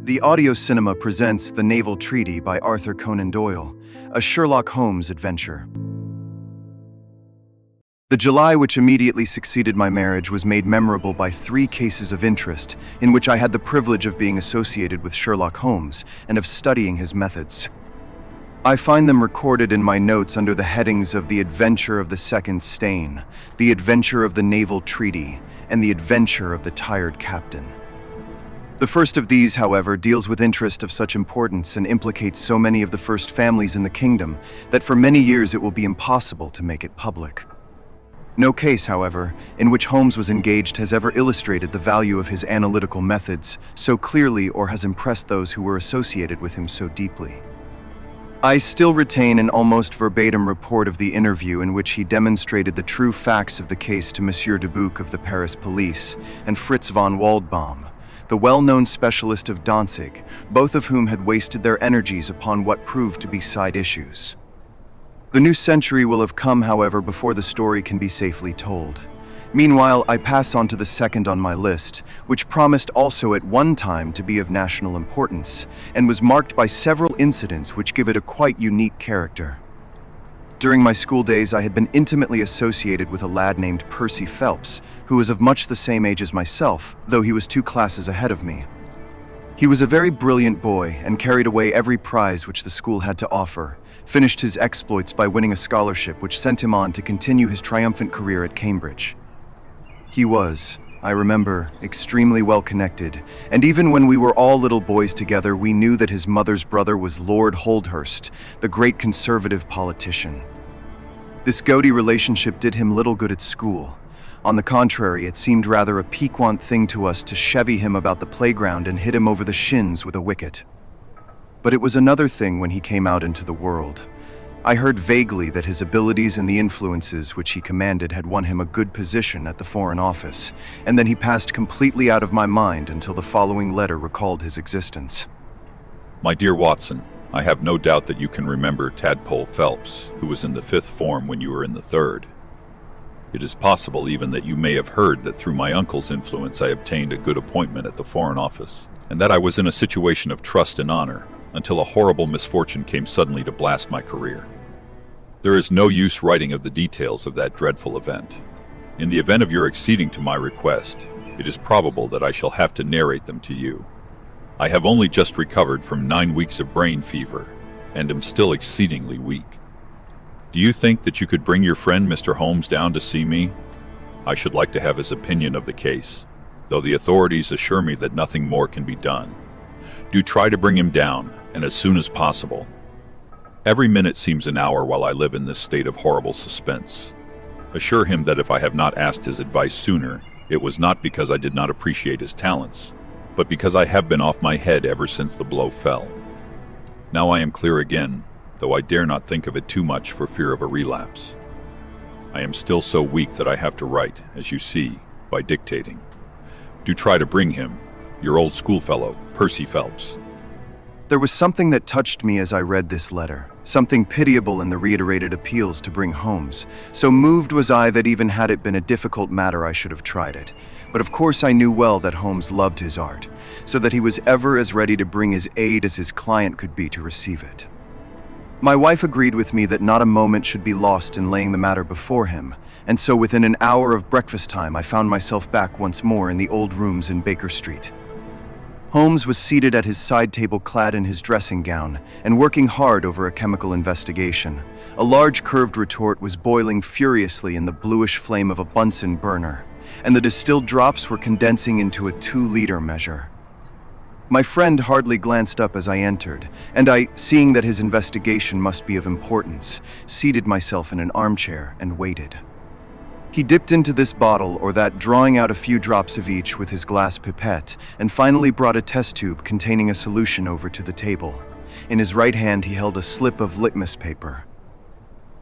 The audio cinema presents The Naval Treaty by Arthur Conan Doyle, a Sherlock Holmes adventure. The July which immediately succeeded my marriage was made memorable by 3 cases of interest in which I had the privilege of being associated with Sherlock Holmes and of studying his methods. I find them recorded in my notes under the headings of The Adventure of the Second Stain, The Adventure of the Naval Treaty, and The Adventure of the Tired Captain. The first of these, however, deals with interest of such importance and implicates so many of the first families in the kingdom that for many years it will be impossible to make it public. No case, however, in which Holmes was engaged has ever illustrated the value of his analytical methods so clearly or has impressed those who were associated with him so deeply. I still retain an almost verbatim report of the interview in which he demonstrated the true facts of the case to Monsieur Dubuc of the Paris police and Fritz von Waldbaum, the well-known specialist of Danzig, both of whom had wasted their energies upon what proved to be side issues. The new century will have come, however, before the story can be safely told. Meanwhile, I pass on to the second on my list, which promised also at one time to be of national importance, and was marked by several incidents which give it a quite unique character. During my school days, I had been intimately associated with a lad named Percy Phelps, who was of much the same age as myself, though he was 2 classes ahead of me. He was a very brilliant boy and carried away every prize which the school had to offer, finished his exploits by winning a scholarship which sent him on to continue his triumphant career at Cambridge. He was, I remember, extremely well connected, and even when we were all little boys together, we knew that his mother's brother was Lord Holdhurst, the great conservative politician. This gaudy relationship did him little good at school. On the contrary, it seemed rather a piquant thing to us to chevy him about the playground and hit him over the shins with a wicket. But it was another thing when he came out into the world. I heard vaguely that his abilities and the influences which he commanded had won him a good position at the Foreign Office, and then he passed completely out of my mind until the following letter recalled his existence. My dear Watson, I have no doubt that you can remember Tadpole Phelps, who was in the 5th form when you were in the 3rd. It is possible even that you may have heard that through my uncle's influence I obtained a good appointment at the Foreign Office, and that I was in a situation of trust and honor, until a horrible misfortune came suddenly to blast my career. There is no use writing of the details of that dreadful event. In the event of your acceding to my request, it is probable that I shall have to narrate them to you. I have only just recovered from 9 weeks of brain fever, and am still exceedingly weak. Do you think that you could bring your friend Mr. Holmes down to see me? I should like to have his opinion of the case, though the authorities assure me that nothing more can be done. Do try to bring him down, and as soon as possible. Every minute seems an hour while I live in this state of horrible suspense. Assure him that if I have not asked his advice sooner, it was not because I did not appreciate his talents, but because I have been off my head ever since the blow fell. Now I am clear again, though I dare not think of it too much for fear of a relapse. I am still so weak that I have to write, as you see, by dictating. Do try to bring him, your old schoolfellow, Percy Phelps. There was something that touched me as I read this letter, something pitiable in the reiterated appeals to bring Holmes. So moved was I that even had it been a difficult matter I should have tried it. But of course I knew well that Holmes loved his art, so that he was ever as ready to bring his aid as his client could be to receive it. My wife agreed with me that not a moment should be lost in laying the matter before him, and so within an hour of breakfast time I found myself back once more in the old rooms in Baker Street. Holmes was seated at his side table clad in his dressing gown and working hard over a chemical investigation. A large curved retort was boiling furiously in the bluish flame of a Bunsen burner, and the distilled drops were condensing into a 2-liter measure. My friend hardly glanced up as I entered, and I, seeing that his investigation must be of importance, seated myself in an armchair and waited. He dipped into this bottle or that, drawing out a few drops of each with his glass pipette, and finally brought a test tube containing a solution over to the table. In his right hand he held a slip of litmus paper.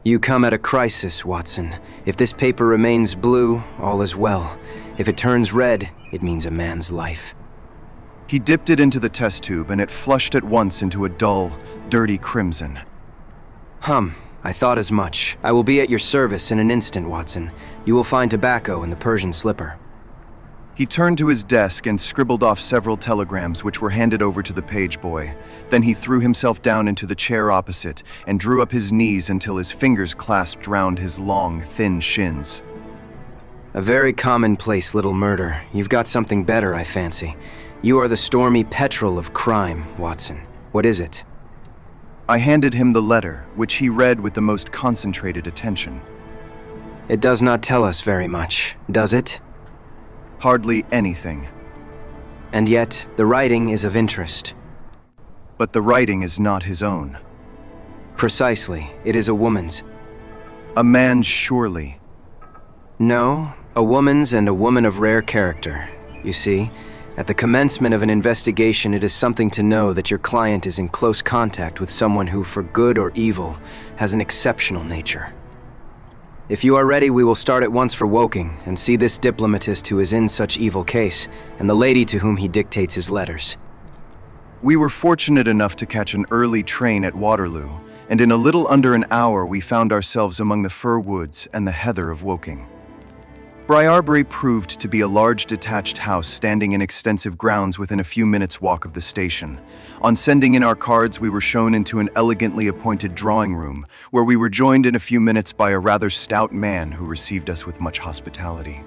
You come at a crisis, Watson. If this paper remains blue, all is well. If it turns red, it means a man's life. He dipped it into the test tube, and it flushed at once into a dull, dirty crimson. I thought as much. I will be at your service in an instant, Watson. You will find tobacco in the Persian slipper. He turned to his desk and scribbled off several telegrams which were handed over to the page boy. Then he threw himself down into the chair opposite and drew up his knees until his fingers clasped round his long, thin shins. A very commonplace little murder. You've got something better, I fancy. You are the stormy petrel of crime, Watson. What is it? I handed him the letter, which he read with the most concentrated attention. It does not tell us very much, does it? Hardly anything. And yet, the writing is of interest. But the writing is not his own. Precisely. It is a woman's. A man's, surely. No, a woman's, and a woman of rare character. You see, at the commencement of an investigation, it is something to know that your client is in close contact with someone who, for good or evil, has an exceptional nature. If you are ready, we will start at once for Woking and see this diplomatist who is in such evil case, and the lady to whom he dictates his letters. We were fortunate enough to catch an early train at Waterloo, and in a little under an hour we found ourselves among the fir woods and the heather of Woking. Briarbury proved to be a large detached house standing in extensive grounds within a few minutes' walk of the station. On sending in our cards, we were shown into an elegantly appointed drawing room, where we were joined in a few minutes by a rather stout man who received us with much hospitality.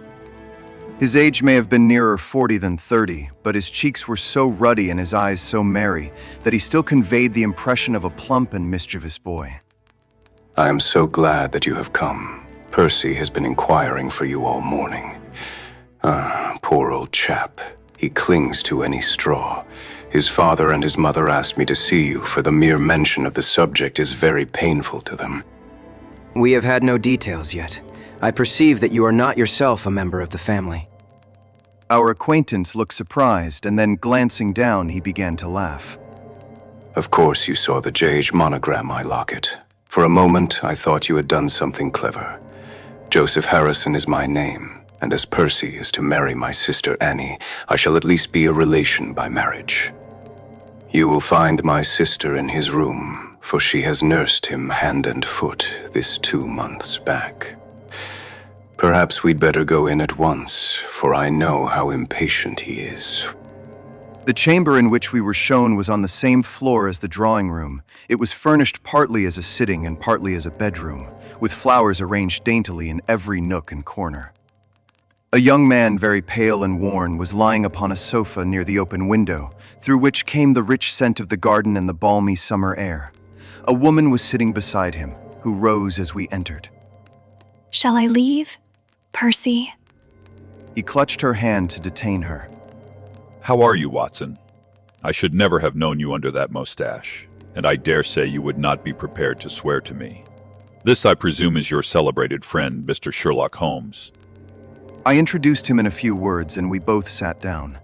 His age may have been nearer 40 than 30, but his cheeks were so ruddy and his eyes so merry that he still conveyed the impression of a plump and mischievous boy. I am so glad that you have come. Percy has been inquiring for you all morning. Ah, poor old chap. He clings to any straw. His father and his mother asked me to see you, for the mere mention of the subject is very painful to them. We have had no details yet. I perceive that you are not yourself a member of the family. Our acquaintance looked surprised, and then glancing down, he began to laugh. Of course you saw the J.H. monogram, my locket. For a moment, I thought you had done something clever. Joseph Harrison is my name, and as Percy is to marry my sister Annie, I shall at least be a relation by marriage. You will find my sister in his room, for she has nursed him hand and foot this 2 months back. Perhaps we'd better go in at once, for I know how impatient he is. The chamber in which we were shown was on the same floor as the drawing room. It was furnished partly as a sitting and partly as a bedroom, with flowers arranged daintily in every nook and corner. A young man, very pale and worn, was lying upon a sofa near the open window, through which came the rich scent of the garden and the balmy summer air. A woman was sitting beside him, who rose as we entered. Shall I leave, Percy? He clutched her hand to detain her. How are you, Watson? I should never have known you under that mustache, and I dare say you would not be prepared to swear to me. This, I presume, is your celebrated friend, Mr. Sherlock Holmes. I introduced him in a few words, and we both sat down.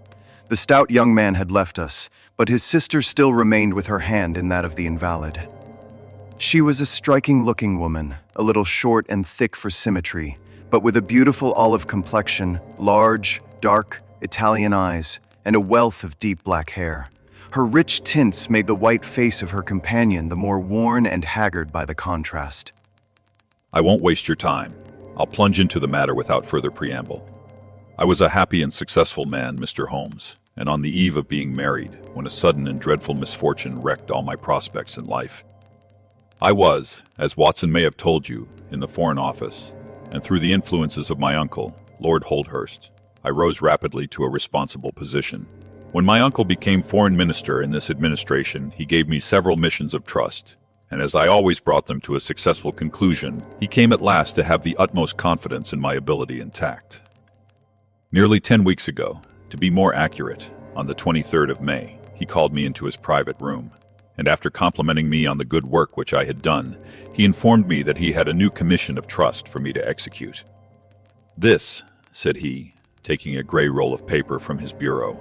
The stout young man had left us, but his sister still remained with her hand in that of the invalid. She was a striking-looking woman, a little short and thick for symmetry, but with a beautiful olive complexion, large, dark, Italian eyes, and a wealth of deep black hair. Her rich tints made the white face of her companion the more worn and haggard by the contrast. I won't waste your time. I'll plunge into the matter without further preamble. I was a happy and successful man, Mr. Holmes, and on the eve of being married, when a sudden and dreadful misfortune wrecked all my prospects in life. I was, as Watson may have told you, in the Foreign Office, and through the influences of my uncle, Lord Holdhurst, I rose rapidly to a responsible position. When my uncle became foreign minister in this administration, he gave me several missions of trust, and as I always brought them to a successful conclusion, he came at last to have the utmost confidence in my ability and tact. Nearly 10 weeks ago, to be more accurate, on the 23rd of May, he called me into his private room, and after complimenting me on the good work which I had done, he informed me that he had a new commission of trust for me to execute. "This," said he, taking a gray roll of paper from his bureau,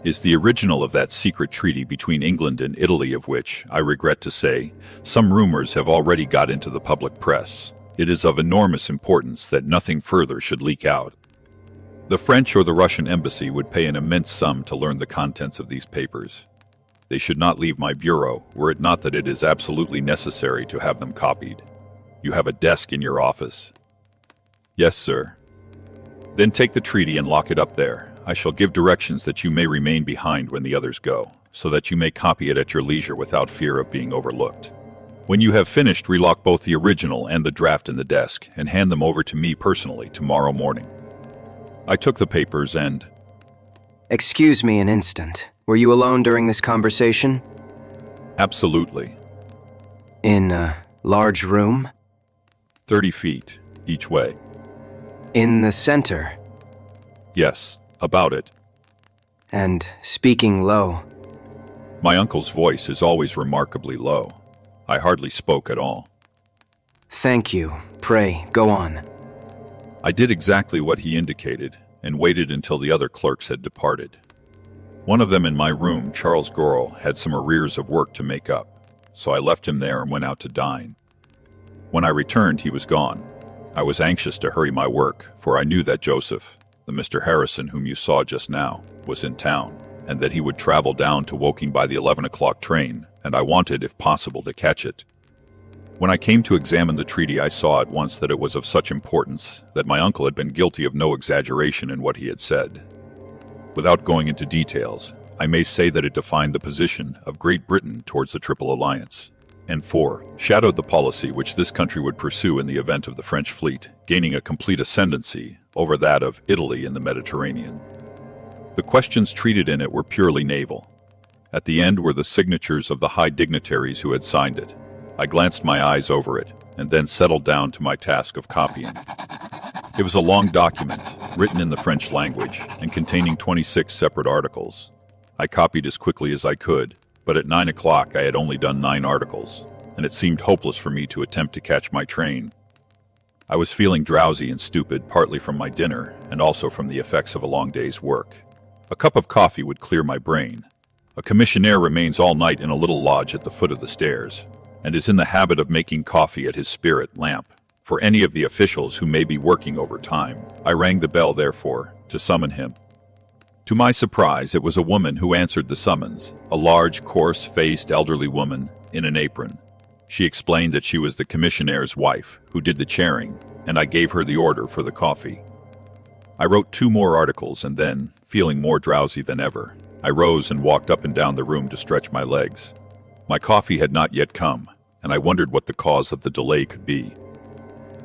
"is the original of that secret treaty between England and Italy of which, I regret to say, some rumors have already got into the public press. It is of enormous importance that nothing further should leak out. The French or the Russian embassy would pay an immense sum to learn the contents of these papers. They should not leave my bureau, were it not that it is absolutely necessary to have them copied. You have a desk in your office." "Yes, sir." "Then take the treaty and lock it up there. I shall give directions that you may remain behind when the others go, so that you may copy it at your leisure without fear of being overlooked. When you have finished, relock both the original and the draft in the desk, and hand them over to me personally tomorrow morning." I took the papers and... Excuse me an instant. Were you alone during this conversation? Absolutely. In a large room? 30 feet, each way. In the center? Yes, about it. And speaking low? My uncle's voice is always remarkably low. I hardly spoke at all. Thank you. Pray, go on. I did exactly what he indicated, and waited until the other clerks had departed. One of them in my room, Charles Gorrell, had some arrears of work to make up, so I left him there and went out to dine. When I returned, he was gone. I was anxious to hurry my work, for I knew that Joseph, the Mr. Harrison whom you saw just now, was in town, and that he would travel down to Woking by the 11 o'clock train, and I wanted, if possible, to catch it. When I came to examine the treaty, I saw at once that it was of such importance that my uncle had been guilty of no exaggeration in what he had said. Without going into details, I may say that it defined the position of Great Britain towards the Triple Alliance, and shadowed the policy which this country would pursue in the event of the French fleet gaining a complete ascendancy over that of Italy in the Mediterranean. The questions treated in it were purely naval. At the end were the signatures of the high dignitaries who had signed it. I glanced my eyes over it, and then settled down to my task of copying. It was a long document, written in the French language, and containing 26 separate articles. I copied as quickly as I could, but at 9 o'clock I had only done 9 articles, and it seemed hopeless for me to attempt to catch my train. I was feeling drowsy and stupid, partly from my dinner, and also from the effects of a long day's work. A cup of coffee would clear my brain. A commissionaire remains all night in a little lodge at the foot of the stairs, and is in the habit of making coffee at his spirit lamp for any of the officials who may be working overtime. I rang the bell, therefore, to summon him. To my surprise, it was a woman who answered the summons, a large, coarse-faced, elderly woman in an apron. She explained that she was the commissionnaire's wife, who did the chairing, and I gave her the order for the coffee. I wrote 2 more articles, and then, feeling more drowsy than ever, I rose and walked up and down the room to stretch my legs. My coffee had not yet come, and I wondered what the cause of the delay could be.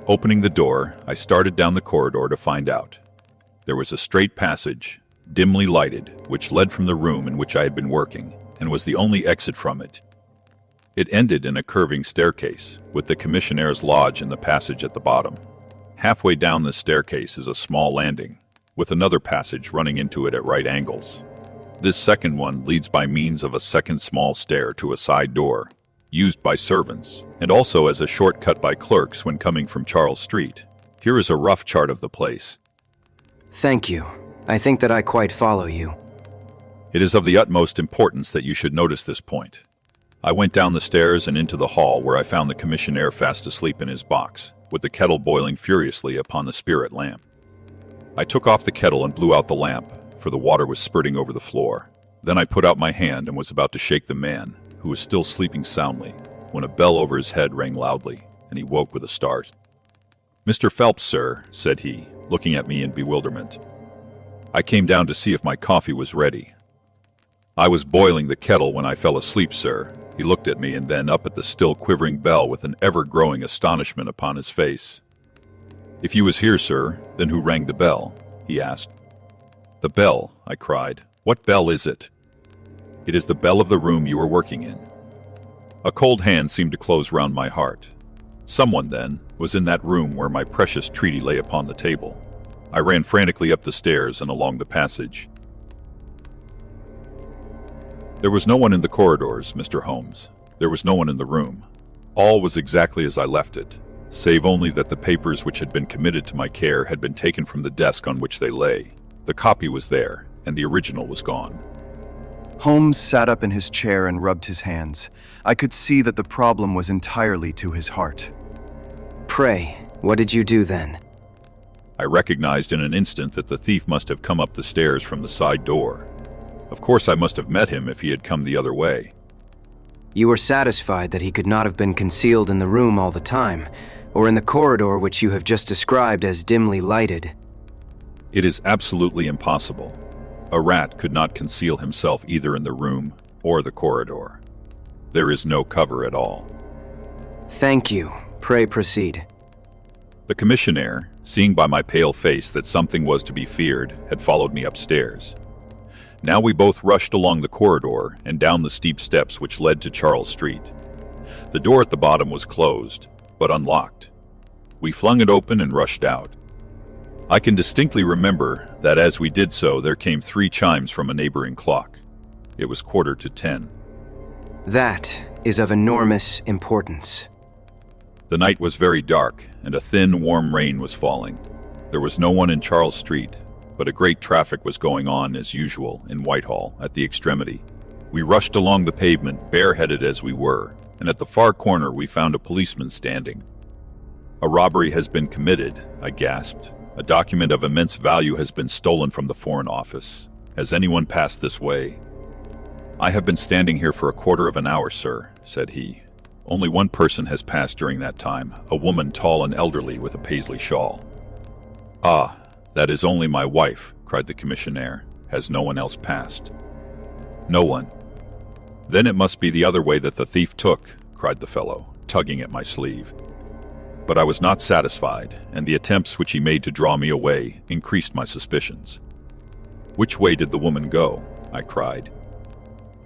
Opening the door, I started down the corridor to find out. There was a straight passage, dimly lighted, which led from the room in which I had been working, and was the only exit from it. It ended in a curving staircase, with the commissionnaire's lodge in the passage at the bottom. Halfway down this staircase is a small landing, with another passage running into it at right angles. This second one leads by means of a second small stair to a side door, used by servants, and also as a shortcut by clerks when coming from Charles Street. Here is a rough chart of the place. Thank you. I think that I quite follow you. It is of the utmost importance that you should notice this point. I went down the stairs and into the hall, where I found the commissionaire fast asleep in his box, with the kettle boiling furiously upon the spirit lamp. I took off the kettle and blew out the lamp, for the water was spurting over the floor. Then I put out my hand and was about to shake the man, who was still sleeping soundly, when a bell over his head rang loudly, and he woke with a start. "Mr. Phelps, sir," said he, looking at me in bewilderment. "I came down to see if my coffee was ready." "I was boiling the kettle when I fell asleep, sir." He looked at me and then up at the still quivering bell with an ever-growing astonishment upon his face. "If you was here, sir, then who rang the bell?" he asked. "The bell," I cried. "What bell is it?" "It is the bell of the room you were working in." A cold hand seemed to close round my heart. Someone, then, was in that room where my precious treaty lay upon the table. I ran frantically up the stairs and along the passage. There was no one in the corridors, Mr. Holmes. There was no one in the room. All was exactly as I left it, save only that the papers which had been committed to my care had been taken from the desk on which they lay. The copy was there, and the original was gone. Holmes sat up in his chair and rubbed his hands. I could see that the problem was entirely to his heart. Pray, what did you do then? I recognized in an instant that the thief must have come up the stairs from the side door. Of course, I must have met him if he had come the other way. You were satisfied that he could not have been concealed in the room all the time, or in the corridor which you have just described as dimly lighted. It is absolutely impossible. A rat could not conceal himself either in the room or the corridor. There is no cover at all. Thank you. Pray proceed. The commissionaire, seeing by my pale face that something was to be feared, had followed me upstairs. Now we both rushed along the corridor and down the steep steps which led to Charles Street. The door at the bottom was closed, but unlocked. We flung it open and rushed out. I can distinctly remember that as we did so, there came 3 chimes from a neighboring clock. It was 10:15. That is of enormous importance. The night was very dark, and a thin, warm rain was falling. There was no one in Charles Street, but a great traffic was going on as usual in Whitehall at the extremity. We rushed along the pavement, bareheaded as we were, and at the far corner we found a policeman standing. "A robbery has been committed," I gasped. "A document of immense value has been stolen from the Foreign Office. Has anyone passed this way?" "I have been standing here for a quarter of an hour, sir," said he. "Only one person has passed during that time, a woman tall and elderly with a paisley shawl." "Ah, that is only my wife," cried the commissionaire. "Has no one else passed?" "No one." "Then it must be the other way that the thief took," cried the fellow, tugging at my sleeve. But I was not satisfied, and the attempts which he made to draw me away increased my suspicions. "Which way did the woman go?" I cried.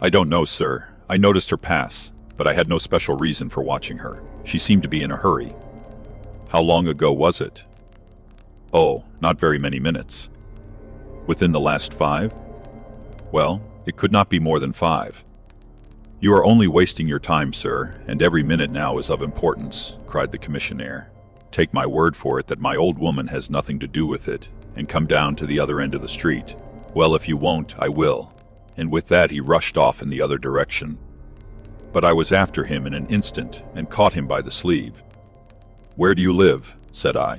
"I don't know, sir. I noticed her pass, but I had no special reason for watching her. She seemed to be in a hurry." "How long ago was it?" "Oh, not very many minutes." "Within the last 5? "Well, it could not be more than 5. "You are only wasting your time, sir, and every minute now is of importance," cried the commissionaire. "Take my word for it that my old woman has nothing to do with it, and come down to the other end of the street. Well, if you won't, I will." And with that he rushed off in the other direction. But I was after him in an instant and caught him by the sleeve. "Where do you live?" said I.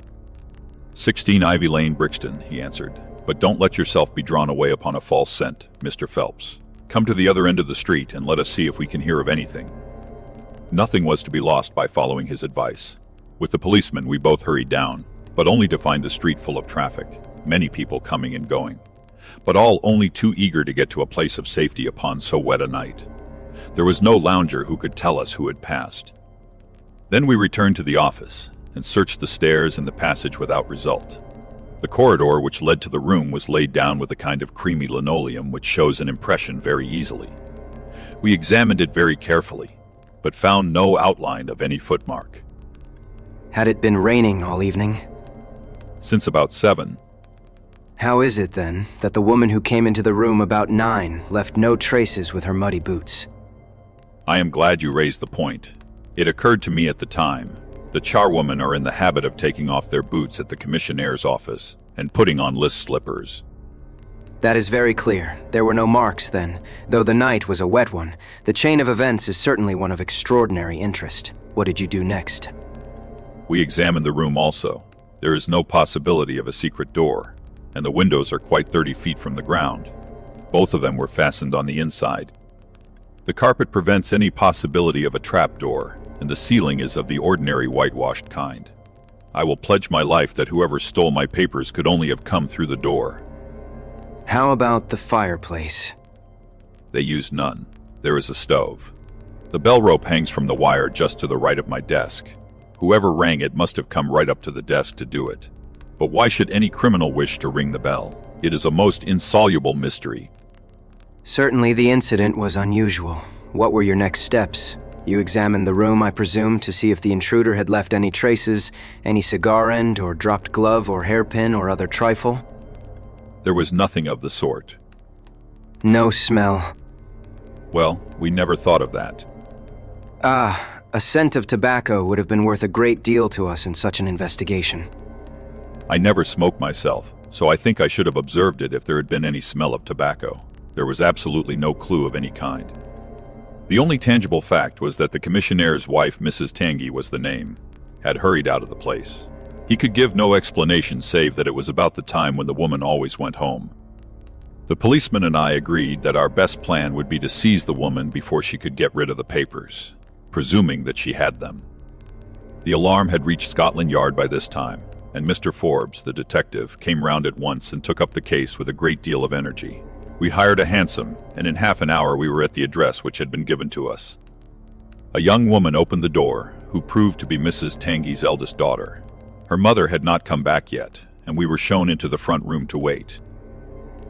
16 Ivy Lane, Brixton," he answered. "But don't let yourself be drawn away upon a false scent, Mr. Phelps. Come to the other end of the street and let us see if we can hear of anything." Nothing was to be lost by following his advice. With the policeman we both hurried down, but only to find the street full of traffic, many people coming and going, but all only too eager to get to a place of safety upon so wet a night. There was no lounger who could tell us who had passed. Then we returned to the office and searched the stairs and the passage without result. The corridor which led to the room was laid down with a kind of creamy linoleum which shows an impression very easily. We examined it very carefully, but found no outline of any footmark. Had it been raining all evening? Since about 7. How is it, then, that the woman who came into the room about 9 left no traces with her muddy boots? I am glad you raised the point. It occurred to me at the time. The charwomen are in the habit of taking off their boots at the commissionnaire's office and putting on list slippers. That is very clear. There were no marks, then. Though the night was a wet one, the chain of events is certainly one of extraordinary interest. What did you do next? We examined the room also. There is no possibility of a secret door, and the windows are quite 30 feet from the ground. Both of them were fastened on the inside. The carpet prevents any possibility of a trap door, and the ceiling is of the ordinary whitewashed kind. I will pledge my life that whoever stole my papers could only have come through the door. How about the fireplace? They used none. There is a stove. The bell rope hangs from the wire just to the right of my desk. Whoever rang it must have come right up to the desk to do it. But why should any criminal wish to ring the bell? It is a most insoluble mystery. Certainly the incident was unusual. What were your next steps? You examined the room, I presume, to see if the intruder had left any traces, any cigar end or dropped glove or hairpin or other trifle? There was nothing of the sort. No smell. Well, we never thought of that. A scent of tobacco would have been worth a great deal to us in such an investigation. I never smoke myself, so I think I should have observed it if there had been any smell of tobacco. There was absolutely no clue of any kind. The only tangible fact was that the commissionnaire's wife, Mrs. Tangy was the name, had hurried out of the place. He could give no explanation save that it was about the time when the woman always went home. The policeman and I agreed that our best plan would be to seize the woman before she could get rid of the papers, presuming that she had them. The alarm had reached Scotland Yard by this time, and Mr. Forbes, the detective, came round at once and took up the case with a great deal of energy. We hired a hansom, and in half an hour we were at the address which had been given to us. A young woman opened the door, who proved to be Mrs. Tanguy's eldest daughter. Her mother had not come back yet, and we were shown into the front room to wait.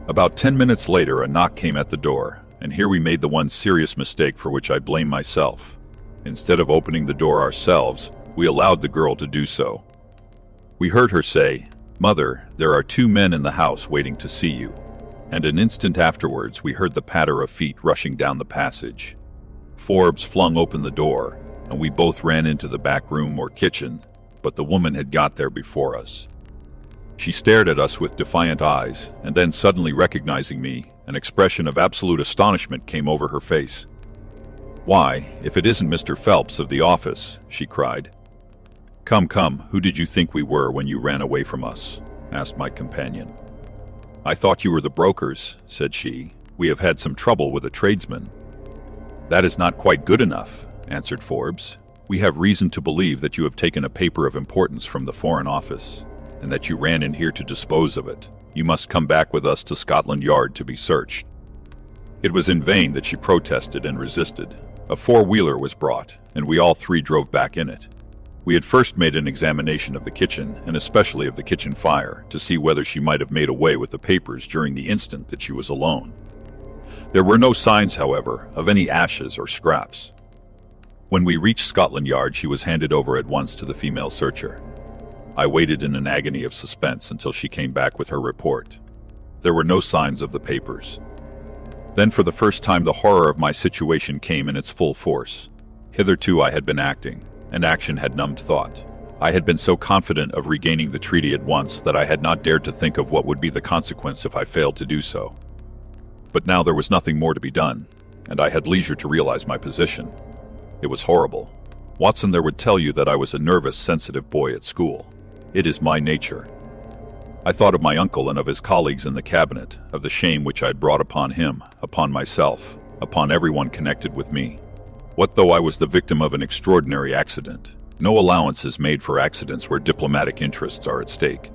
About 10 minutes later, a knock came at the door, and here we made the one serious mistake for which I blame myself. Instead of opening the door ourselves, we allowed the girl to do so. We heard her say, "Mother, there are 2 men in the house waiting to see you." And an instant afterwards, we heard the patter of feet rushing down the passage. Forbes flung open the door, and we both ran into the back room or kitchen, but the woman had got there before us. She stared at us with defiant eyes, and then suddenly recognizing me, an expression of absolute astonishment came over her face. "Why, if it isn't Mr. Phelps of the office," she cried. Come, who did you think we were when you ran away from us?" asked my companion. "I thought you were the brokers," said she. "We have had some trouble with a tradesman." "That is not quite good enough," answered Forbes. "We have reason to believe that you have taken a paper of importance from the Foreign Office, and that you ran in here to dispose of it. You must come back with us to Scotland Yard to be searched." It was in vain that she protested and resisted. A four-wheeler was brought, and we all three drove back in it. We had first made an examination of the kitchen, and especially of the kitchen fire, to see whether she might have made away with the papers during the instant that she was alone. There were no signs, however, of any ashes or scraps. When we reached Scotland Yard, she was handed over at once to the female searcher. I waited in an agony of suspense until she came back with her report. There were no signs of the papers. Then for the first time the horror of my situation came in its full force. Hitherto I had been acting, and action had numbed thought. I had been so confident of regaining the treaty at once that I had not dared to think of what would be the consequence if I failed to do so. But now there was nothing more to be done, and I had leisure to realize my position. It was horrible. Watson, there would tell you that I was a nervous, sensitive boy at school. It is my nature. I thought of my uncle and of his colleagues in the cabinet, of the shame which I had brought upon him, upon myself, upon everyone connected with me. What though I was the victim of an extraordinary accident? No allowance is made for accidents where diplomatic interests are at stake.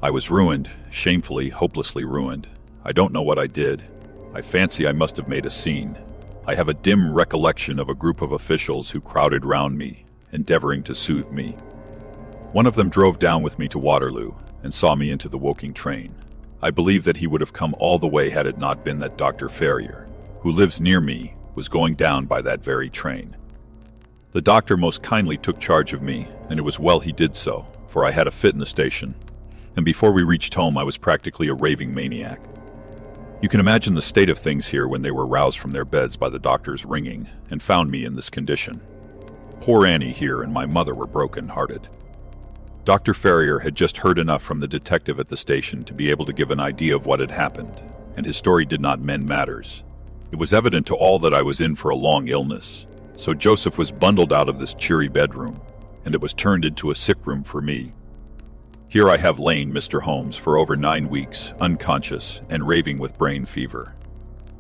I was ruined, shamefully, hopelessly ruined. I don't know what I did. I fancy I must have made a scene. I have a dim recollection of a group of officials who crowded round me, endeavoring to soothe me. One of them drove down with me to Waterloo and saw me into the Woking train. I believe that he would have come all the way had it not been that Dr. Ferrier, who lives near me, was going down by that very train. The doctor most kindly took charge of me, and it was well he did so, for I had a fit in the station, and before we reached home I was practically a raving maniac. You can imagine the state of things here when they were roused from their beds by the doctor's ringing, and found me in this condition. Poor Annie here and my mother were broken-hearted. Dr. Ferrier had just heard enough from the detective at the station to be able to give an idea of what had happened, and his story did not mend matters. It was evident to all that I was in for a long illness, so Joseph was bundled out of this cheery bedroom, and it was turned into a sick room for me. Here I have lain, Mr. Holmes, for over 9 weeks, unconscious and raving with brain fever.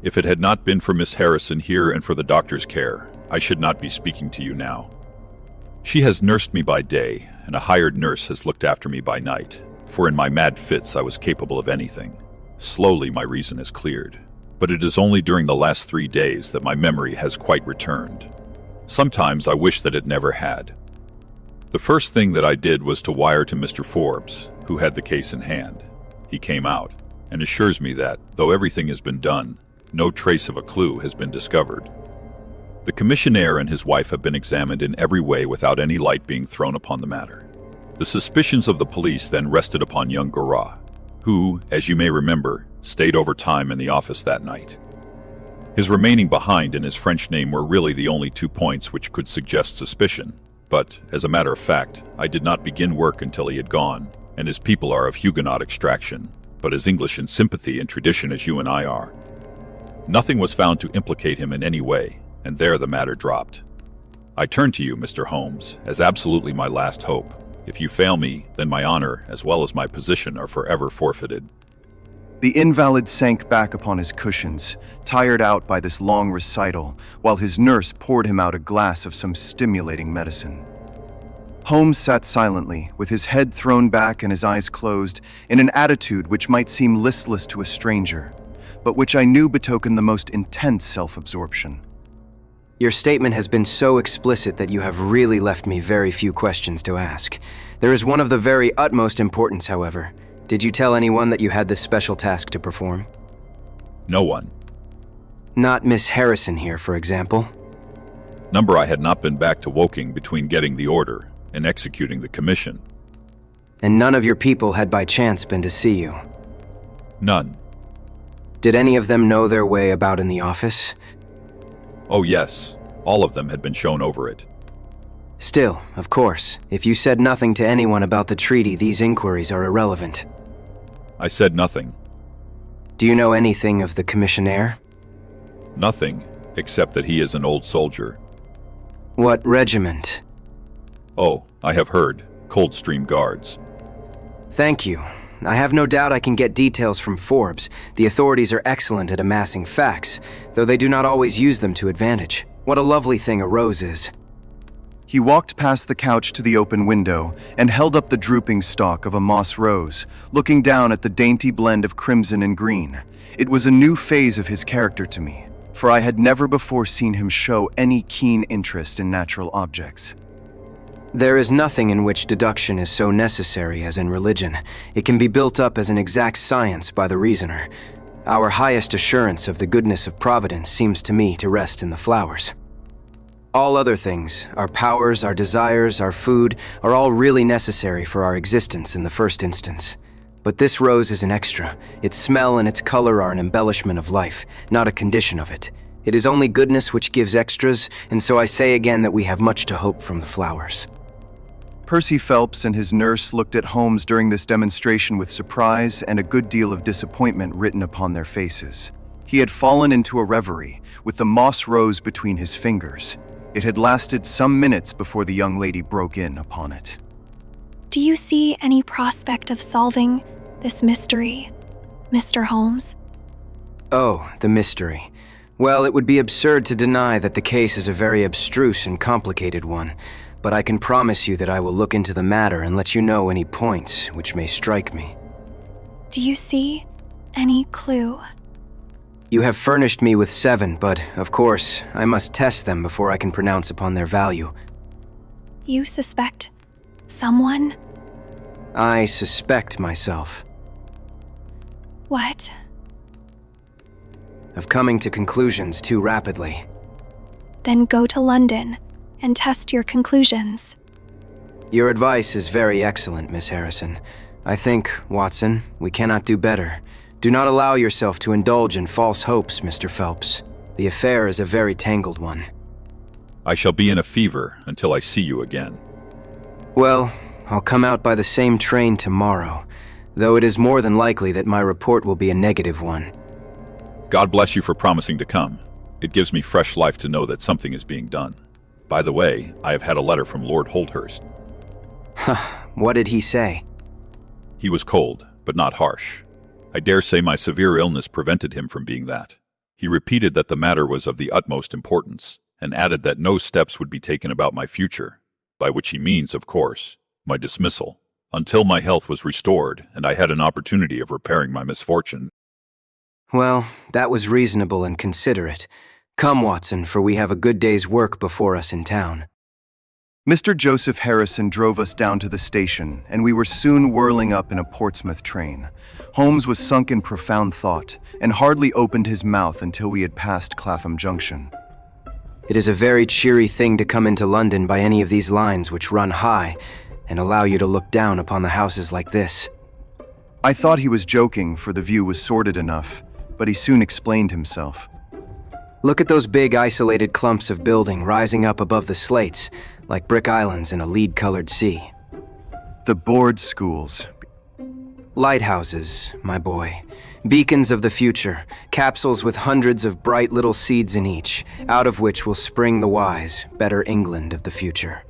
If it had not been for Miss Harrison here and for the doctor's care, I should not be speaking to you now. She has nursed me by day, and a hired nurse has looked after me by night, for in my mad fits I was capable of anything. Slowly my reason has cleared, but it is only during the last 3 days that my memory has quite returned. Sometimes I wish that it never had. The first thing that I did was to wire to Mr. Forbes, who had the case in hand. He came out, and assures me that, though everything has been done, no trace of a clue has been discovered. The commissionaire and his wife have been examined in every way without any light being thrown upon the matter. The suspicions of the police then rested upon young Garat, who, as you may remember, stayed over time in the office that night. His remaining behind and his French name were really the only 2 points which could suggest suspicion, but, as a matter of fact, I did not begin work until he had gone, and his people are of Huguenot extraction, but as English in sympathy and tradition as you and I are. Nothing was found to implicate him in any way, and there the matter dropped. I turn to you, Mr. Holmes, as absolutely my last hope. If you fail me, then my honor, as well as my position, are forever forfeited. The invalid sank back upon his cushions, tired out by this long recital, while his nurse poured him out a glass of some stimulating medicine. Holmes sat silently, with his head thrown back and his eyes closed, in an attitude which might seem listless to a stranger, but which I knew betokened the most intense self-absorption. Your statement has been so explicit that you have really left me very few questions to ask. There is one of the very utmost importance, however. Did you tell anyone that you had this special task to perform? No one. Not Miss Harrison here, for example? Number I had not been back to Woking between getting the order and executing the commission. And none of your people had by chance been to see you? None. Did any of them know their way about in the office? Oh yes, all of them had been shown over it. Still, of course, if you said nothing to anyone about the treaty, these inquiries are irrelevant. I said nothing. Do you know anything of the commissionaire? Nothing, except that he is an old soldier. What regiment? Oh, I have heard. Coldstream Guards. Thank you. I have no doubt I can get details from Forbes. The authorities are excellent at amassing facts, though they do not always use them to advantage. What a lovely thing a rose is. He walked past the couch to the open window and held up the drooping stalk of a moss rose, looking down at the dainty blend of crimson and green. It was a new phase of his character to me, for I had never before seen him show any keen interest in natural objects. There is nothing in which deduction is so necessary as in religion. It can be built up as an exact science by the reasoner. Our highest assurance of the goodness of Providence seems to me to rest in the flowers. All other things, our powers, our desires, our food, are all really necessary for our existence in the first instance. But this rose is an extra. Its smell and its color are an embellishment of life, not a condition of it. It is only goodness which gives extras, and so I say again that we have much to hope from the flowers. Percy Phelps and his nurse looked at Holmes during this demonstration with surprise and a good deal of disappointment written upon their faces. He had fallen into a reverie, with the moss rose between his fingers. It had lasted some minutes before the young lady broke in upon it. Do you see any prospect of solving this mystery, Mr. Holmes? Oh, the mystery. Well, it would be absurd to deny that the case is a very abstruse and complicated one, but I can promise you that I will look into the matter and let you know any points which may strike me. Do you see any clue? You have furnished me with 7, but, of course, I must test them before I can pronounce upon their value. You suspect someone? I suspect myself. What? Of coming to conclusions too rapidly. Then go to London and test your conclusions. Your advice is very excellent, Miss Harrison. I think, Watson, we cannot do better. Do not allow yourself to indulge in false hopes, Mr. Phelps. The affair is a very tangled one. I shall be in a fever until I see you again. Well, I'll come out by the same train tomorrow, though it is more than likely that my report will be a negative one. God bless you for promising to come. It gives me fresh life to know that something is being done. By the way, I have had a letter from Lord Holdhurst. What did he say? He was cold, but not harsh. I dare say my severe illness prevented him from being that. He repeated that the matter was of the utmost importance, and added that no steps would be taken about my future, by which he means, of course, my dismissal, until my health was restored and I had an opportunity of repairing my misfortune. Well, that was reasonable and considerate. Come, Watson, for we have a good day's work before us in town. Mr. Joseph Harrison drove us down to the station, and we were soon whirling up in a Portsmouth train. Holmes was sunk in profound thought, and hardly opened his mouth until we had passed Clapham Junction. It is a very cheery thing to come into London by any of these lines which run high, and allow you to look down upon the houses like this. I thought he was joking, for the view was sordid enough, but he soon explained himself. Look at those big isolated clumps of building rising up above the slates, like brick islands in a lead-colored sea. The board schools. Lighthouses, my boy. Beacons of the future, capsules with hundreds of bright little seeds in each, out of which will spring the wise, better England of the future.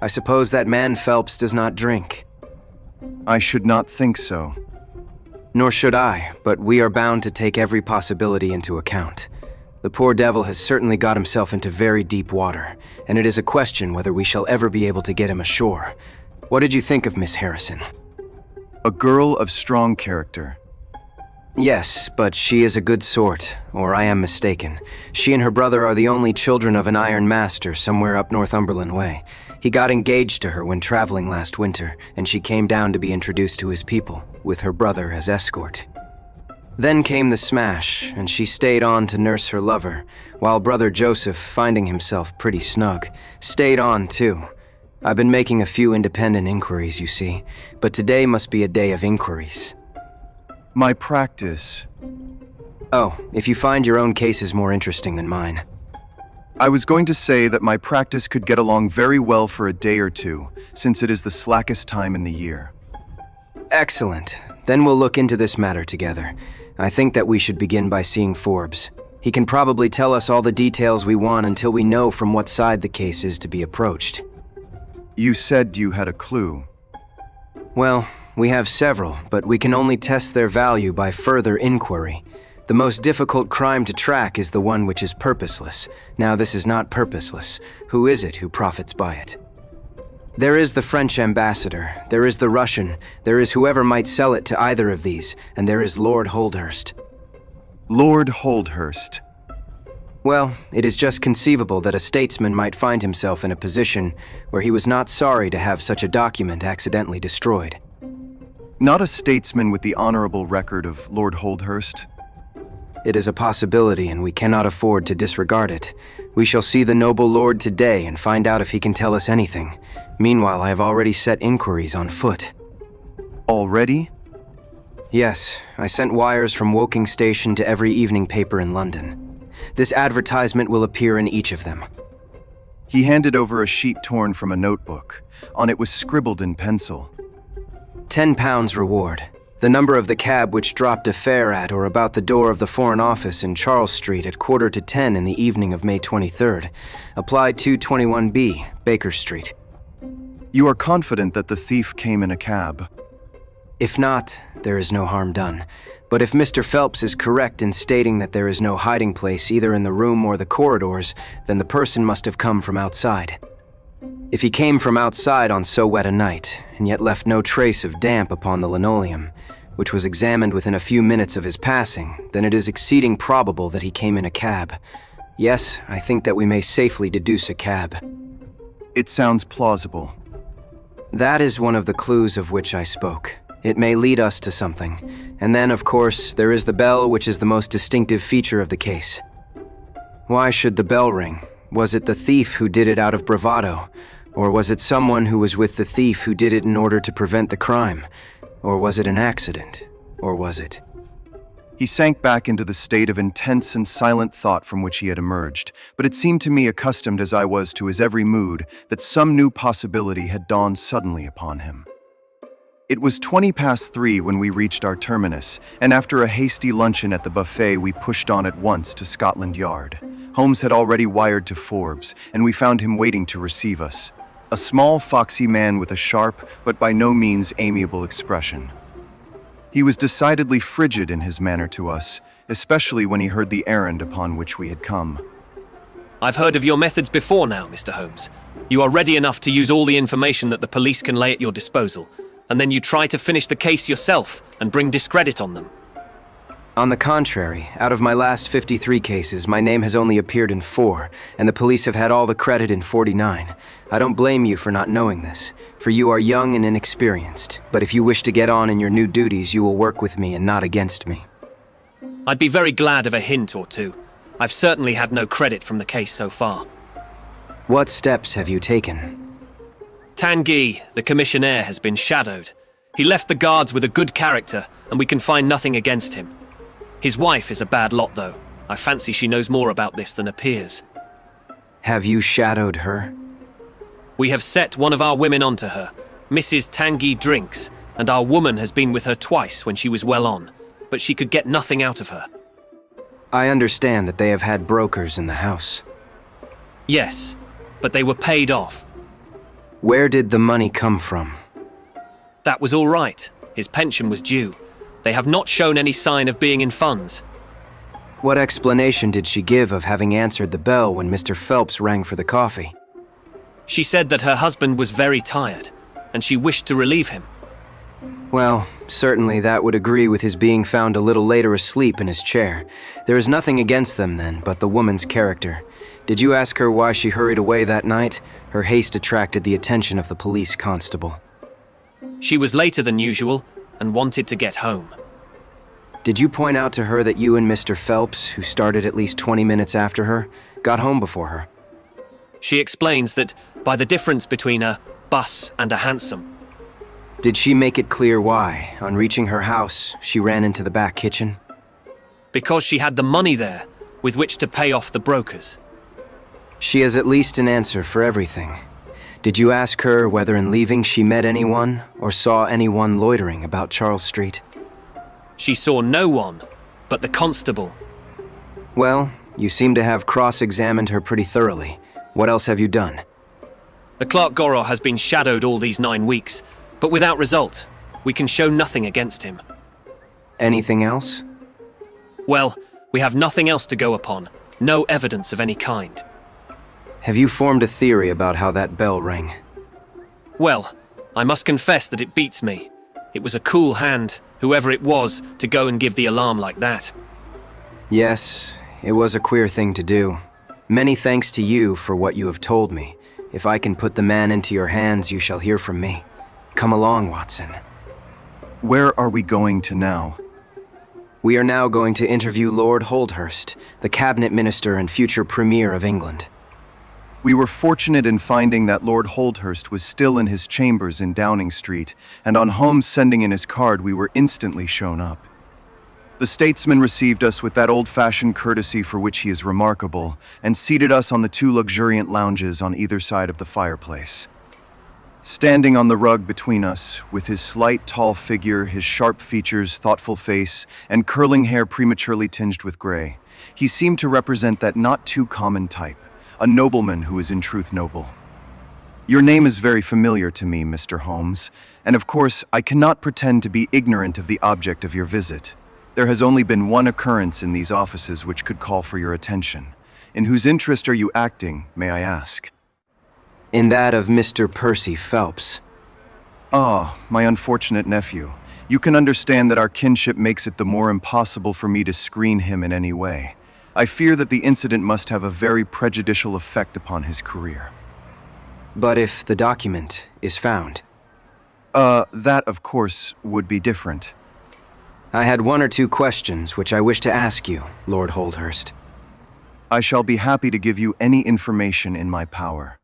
I suppose that man Phelps does not drink. I should not think so. Nor should I, but we are bound to take every possibility into account. The poor devil has certainly got himself into very deep water, and it is a question whether we shall ever be able to get him ashore. What did you think of Miss Harrison? A girl of strong character. Yes, but she is a good sort, or I am mistaken. She and her brother are the only children of an Iron Master somewhere up Northumberland way. He got engaged to her when traveling last winter, and she came down to be introduced to his people, with her brother as escort. Then came the smash, and she stayed on to nurse her lover, while brother Joseph, finding himself pretty snug, stayed on too. I've been making a few independent inquiries, you see, but today must be a day of inquiries. My practice. Oh, if you find your own cases more interesting than mine. I was going to say that my practice could get along very well for a day or two, since it is the slackest time in the year. Excellent. Then we'll look into this matter together. I think that we should begin by seeing Forbes. He can probably tell us all the details we want until we know from what side the case is to be approached. You said you had a clue. Well, we have several, but we can only test their value by further inquiry. The most difficult crime to track is the one which is purposeless. Now, this is not purposeless. Who is it who profits by it? There is the French ambassador, there is the Russian, there is whoever might sell it to either of these, and there is Lord Holdhurst. Lord Holdhurst. Well, it is just conceivable that a statesman might find himself in a position where he was not sorry to have such a document accidentally destroyed. Not a statesman with the honorable record of Lord Holdhurst. It is a possibility, and we cannot afford to disregard it. We shall see the noble lord today and find out if he can tell us anything. Meanwhile, I have already set inquiries on foot. Already? Yes, I sent wires from Woking Station to every evening paper in London. This advertisement will appear in each of them. He handed over a sheet torn from a notebook. On it was scribbled in pencil. £10 reward. The number of the cab which dropped a fare at or about the door of the Foreign Office in Charles Street at 9:45 in the evening of May 23rd. Applied 221B, Baker Street. You are confident that the thief came in a cab? If not, there is no harm done. But if Mr. Phelps is correct in stating that there is no hiding place either in the room or the corridors, then the person must have come from outside. If he came from outside on so wet a night, and yet left no trace of damp upon the linoleum, which was examined within a few minutes of his passing, then it is exceeding probable that he came in a cab. Yes, I think that we may safely deduce a cab. It sounds plausible. That is one of the clues of which I spoke. It may lead us to something. And then, of course, there is the bell, which is the most distinctive feature of the case. Why should the bell ring? Was it the thief who did it out of bravado? Or was it someone who was with the thief who did it in order to prevent the crime? Or was it an accident? Or was it? He sank back into the state of intense and silent thought from which he had emerged, but it seemed to me, accustomed as I was to his every mood, that some new possibility had dawned suddenly upon him. It was 3:20 when we reached our terminus, and after a hasty luncheon at the buffet, we pushed on at once to Scotland Yard. Holmes had already wired to Forbes, and we found him waiting to receive us. A small, foxy man with a sharp, but by no means amiable expression. He was decidedly frigid in his manner to us, especially when he heard the errand upon which we had come. I've heard of your methods before now, Mr. Holmes. You are ready enough to use all the information that the police can lay at your disposal, and then you try to finish the case yourself and bring discredit on them. On the contrary, out of my last 53 cases, my name has only appeared in 4, and the police have had all the credit in 49. I don't blame you for not knowing this, for you are young and inexperienced, but if you wish to get on in your new duties, you will work with me and not against me. I'd be very glad of a hint or two. I've certainly had no credit from the case so far. What steps have you taken? Tanguy, the commissionaire, has been shadowed. He left the guards with a good character, and we can find nothing against him. His wife is a bad lot, though. I fancy she knows more about this than appears. Have you shadowed her? We have set one of our women onto her. Mrs. Tanguy drinks, and our woman has been with her twice when she was well on, but she could get nothing out of her. I understand that they have had brokers in the house. Yes, but they were paid off. Where did the money come from? That was all right. His pension was due. They have not shown any sign of being in funds. What explanation did she give of having answered the bell when Mr. Phelps rang for the coffee? She said that her husband was very tired, and she wished to relieve him. Well, certainly that would agree with his being found a little later asleep in his chair. There is nothing against them then, but the woman's character. Did you ask her why she hurried away that night? Her haste attracted the attention of the police constable. She was later than usual and wanted to get home. Did you point out to her that you and Mr. Phelps, who started at least 20 minutes after her, got home before her? She explains that by the difference between a bus and a hansom. Did she make it clear why, on reaching her house, she ran into the back kitchen? Because she had the money there with which to pay off the brokers. She has at least an answer for everything. Did you ask her whether in leaving she met anyone or saw anyone loitering about Charles Street? She saw no one but the constable. Well, you seem to have cross-examined her pretty thoroughly. What else have you done? The clerk Goro has been shadowed all these 9 weeks, but without result. We can show nothing against him. Anything else? Well, we have nothing else to go upon. No evidence of any kind. Have you formed a theory about how that bell rang? Well, I must confess that it beats me. It was a cool hand, whoever it was, to go and give the alarm like that. Yes, it was a queer thing to do. Many thanks to you for what you have told me. If I can put the man into your hands, you shall hear from me. Come along, Watson. Where are we going to now? We are now going to interview Lord Holdhurst, the cabinet minister and future premier of England. We were fortunate in finding that Lord Holdhurst was still in his chambers in Downing Street, and on Holmes sending in his card, we were instantly shown up. The statesman received us with that old-fashioned courtesy for which he is remarkable, and seated us on the 2 luxuriant lounges on either side of the fireplace. Standing on the rug between us, with his slight, tall figure, his sharp features, thoughtful face, and curling hair prematurely tinged with gray, he seemed to represent that not too common type, a nobleman who is in truth noble. Your name is very familiar to me, Mr. Holmes, and of course I cannot pretend to be ignorant of the object of your visit. There has only been one occurrence in these offices which could call for your attention. In whose interest are you acting, may I ask? In that of Mr. Percy Phelps. Ah, my unfortunate nephew. You can understand that our kinship makes it the more impossible for me to screen him in any way. I fear that the incident must have a very prejudicial effect upon his career. But if the document is found? That, of course, would be different. I had 1 or 2 questions which I wish to ask you, Lord Holdhurst. I shall be happy to give you any information in my power.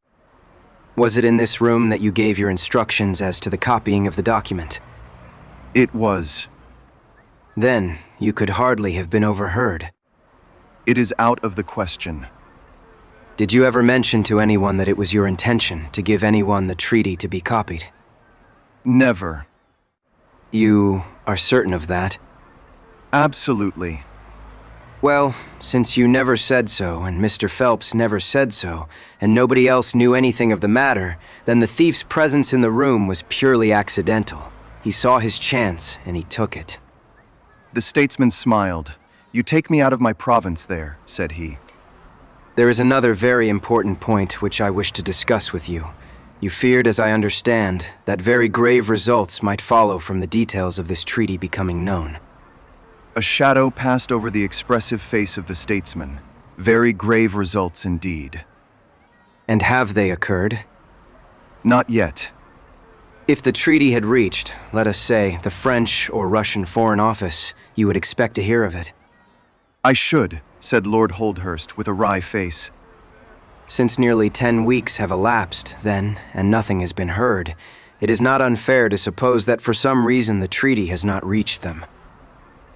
Was it in this room that you gave your instructions as to the copying of the document? It was. Then, you could hardly have been overheard. It is out of the question. Did you ever mention to anyone that it was your intention to give anyone the treaty to be copied? Never. You are certain of that? Absolutely. Well, since you never said so, and Mr. Phelps never said so, and nobody else knew anything of the matter, then the thief's presence in the room was purely accidental. He saw his chance, and he took it. The statesman smiled. You take me out of my province there, said he. There is another very important point which I wish to discuss with you. You feared, as I understand, that very grave results might follow from the details of this treaty becoming known. A shadow passed over the expressive face of the statesman. Very grave results indeed. And have they occurred? Not yet. If the treaty had reached, let us say, the French or Russian Foreign Office, you would expect to hear of it. I should, said Lord Holdhurst with a wry face. Since nearly 10 weeks have elapsed, then, and nothing has been heard, it is not unfair to suppose that for some reason the treaty has not reached them.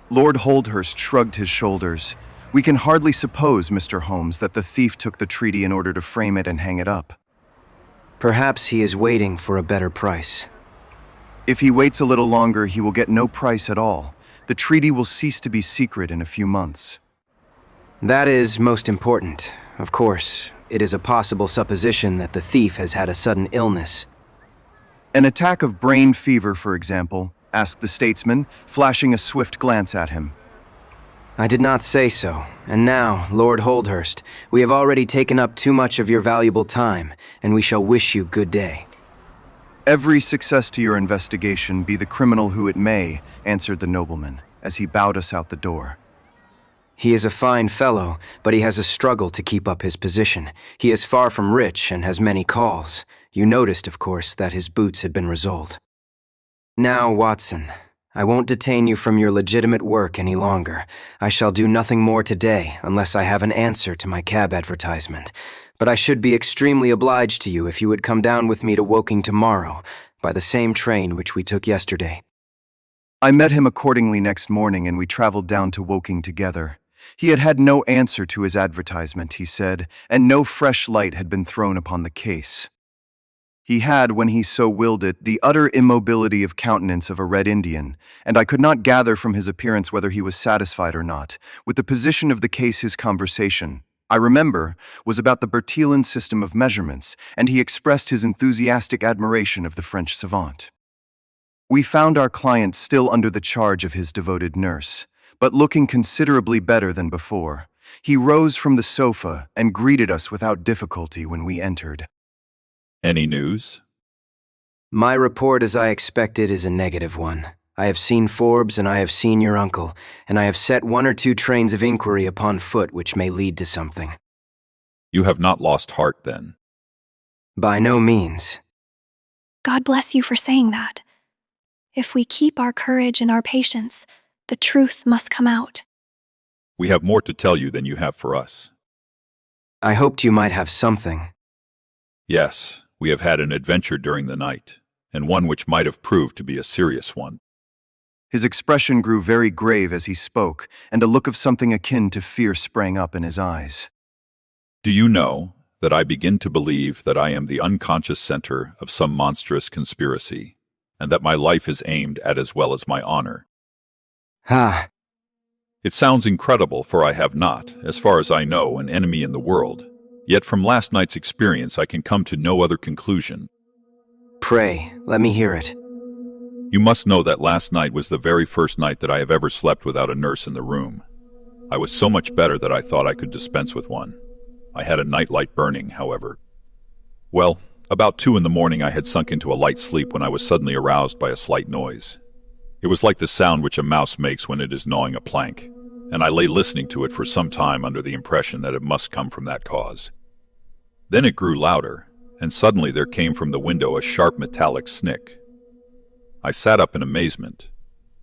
Lord Holdhurst shrugged his shoulders. We can hardly suppose, Mr. Holmes, that the thief took the treaty in order to frame it and hang it up. Perhaps he is waiting for a better price. If he waits a little longer, he will get no price at all. The treaty will cease to be secret in a few months. That is most important. Of course, it is a possible supposition that the thief has had a sudden illness. An attack of brain fever, for example, asked the statesman, flashing a swift glance at him. I did not say so. And now, Lord Holdhurst, we have already taken up too much of your valuable time, and we shall wish you good day. Every success to your investigation, be the criminal who it may, answered the nobleman, as he bowed us out the door. He is a fine fellow, but he has a struggle to keep up his position. He is far from rich and has many calls. You noticed, of course, that his boots had been resoled. Now, Watson, I won't detain you from your legitimate work any longer. I shall do nothing more today unless I have an answer to my cab advertisement. But I should be extremely obliged to you if you would come down with me to Woking tomorrow, by the same train which we took yesterday. I met him accordingly next morning, and we traveled down to Woking together. He had had no answer to his advertisement, he said, and no fresh light had been thrown upon the case. He had, when he so willed it, the utter immobility of countenance of a Red Indian, and I could not gather from his appearance whether he was satisfied or not. With the position of the case, his conversation, I remember, was about the Bertillon system of measurements, and he expressed his enthusiastic admiration of the French savant. We found our client still under the charge of his devoted nurse, but looking considerably better than before. He rose from the sofa and greeted us without difficulty when we entered. Any news? My report, as I expected, is a negative one. I have seen Forbes and I have seen your uncle, and I have set 1 or 2 trains of inquiry upon foot which may lead to something. You have not lost heart, then? By no means. God bless you for saying that. If we keep our courage and our patience, the truth must come out. We have more to tell you than you have for us. I hoped you might have something. Yes, we have had an adventure during the night, and one which might have proved to be a serious one. His expression grew very grave as he spoke, and a look of something akin to fear sprang up in his eyes. Do you know that I begin to believe that I am the unconscious center of some monstrous conspiracy, and that my life is aimed at as well as my honor? Ah. It sounds incredible, for I have not, as far as I know, an enemy in the world. Yet from last night's experience I can come to no other conclusion. Pray, let me hear it. You must know that last night was the very first night that I have ever slept without a nurse in the room. I was so much better that I thought I could dispense with one. I had a nightlight burning, however. Well, about 2 in the morning I had sunk into a light sleep when I was suddenly aroused by a slight noise. It was like the sound which a mouse makes when it is gnawing a plank, and I lay listening to it for some time under the impression that it must come from that cause. Then it grew louder, and suddenly there came from the window a sharp metallic snick. I sat up in amazement.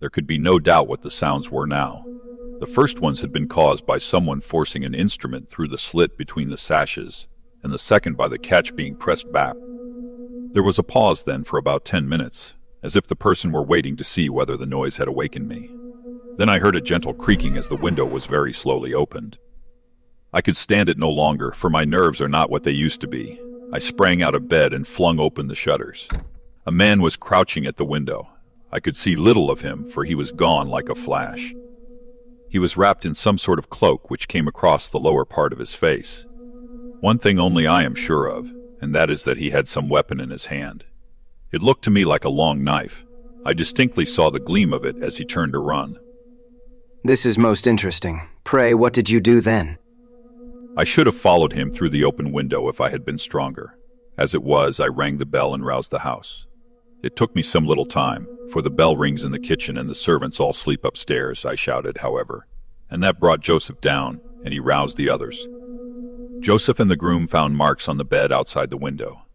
There could be no doubt what the sounds were now. The first ones had been caused by someone forcing an instrument through the slit between the sashes, and the second by the catch being pressed back. There was a pause then for about 10 minutes, as if the person were waiting to see whether the noise had awakened me. Then I heard a gentle creaking as the window was very slowly opened. I could stand it no longer, for my nerves are not what they used to be. I sprang out of bed and flung open the shutters. A man was crouching at the window. I could see little of him, for he was gone like a flash. He was wrapped in some sort of cloak which came across the lower part of his face. One thing only I am sure of, and that is that he had some weapon in his hand. It looked to me like a long knife. I distinctly saw the gleam of it as he turned to run. This is most interesting. Pray, what did you do then? I should have followed him through the open window if I had been stronger. As it was, I rang the bell and roused the house. It took me some little time, for the bell rings in the kitchen and the servants all sleep upstairs, I shouted, however, and that brought Joseph down, and he roused the others. Joseph and the groom found marks on the bed outside the window.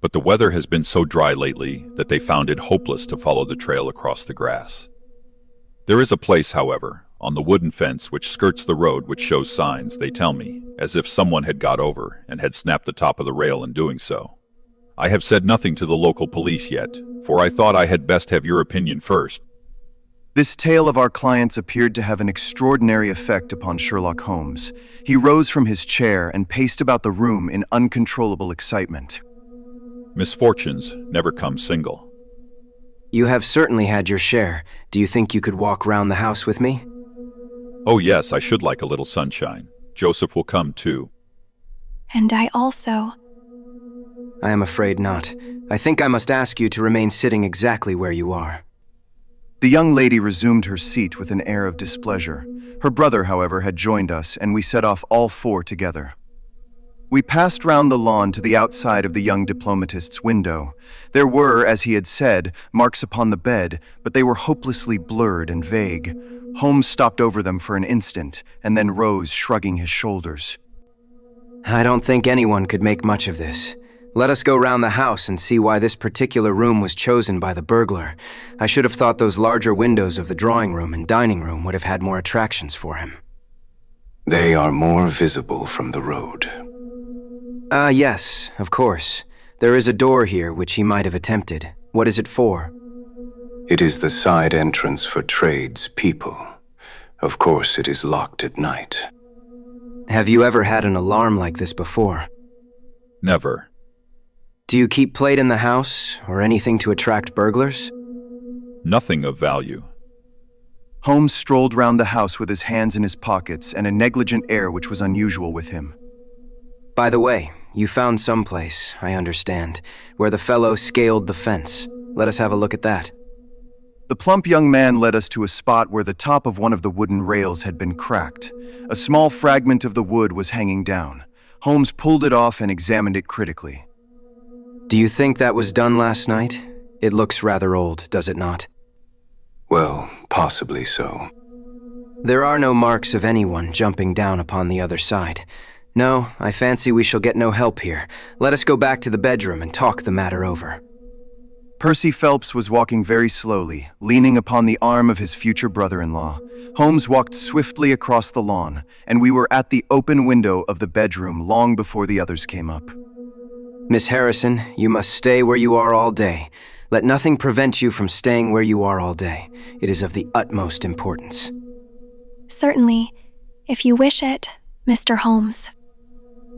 But the weather has been so dry lately that they found it hopeless to follow the trail across the grass. There is a place, however, on the wooden fence which skirts the road which shows signs, they tell me, as if someone had got over and had snapped the top of the rail in doing so. I have said nothing to the local police yet, for I thought I had best have your opinion first. This tale of our client's appeared to have an extraordinary effect upon Sherlock Holmes. He rose from his chair and paced about the room in uncontrollable excitement. Misfortunes never come single. You have certainly had your share. Do you think you could walk round the house with me? Oh yes, I should like a little sunshine. Joseph will come too. And I also. I am afraid not. I think I must ask you to remain sitting exactly where you are. The young lady resumed her seat with an air of displeasure. Her brother, however, had joined us, and we set off all 4 together. We passed round the lawn to the outside of the young diplomatist's window. There were, as he had said, marks upon the bed, but they were hopelessly blurred and vague. Holmes stopped over them for an instant, and then rose, shrugging his shoulders. I don't think anyone could make much of this. Let us go round the house and see why this particular room was chosen by the burglar. I should have thought those larger windows of the drawing room and dining room would have had more attractions for him. They are more visible from the road. Yes, of course. There is a door here which he might have attempted. What is it for? It is the side entrance for tradespeople. Of course, it is locked at night. Have you ever had an alarm like this before? Never. Do you keep plate in the house, or anything to attract burglars? Nothing of value. Holmes strolled round the house with his hands in his pockets and a negligent air which was unusual with him. By the way, you found someplace, I understand, where the fellow scaled the fence. Let us have a look at that. The plump young man led us to a spot where the top of one of the wooden rails had been cracked. A small fragment of the wood was hanging down. Holmes pulled it off and examined it critically. Do you think that was done last night? It looks rather old, does it not? Well, possibly so. There are no marks of anyone jumping down upon the other side. No, I fancy we shall get no help here. Let us go back to the bedroom and talk the matter over. Percy Phelps was walking very slowly, leaning upon the arm of his future brother-in-law. Holmes walked swiftly across the lawn, and we were at the open window of the bedroom long before the others came up. Miss Harrison, you must stay where you are all day. Let nothing prevent you from staying where you are all day. It is of the utmost importance. Certainly, if you wish it, Mr. Holmes.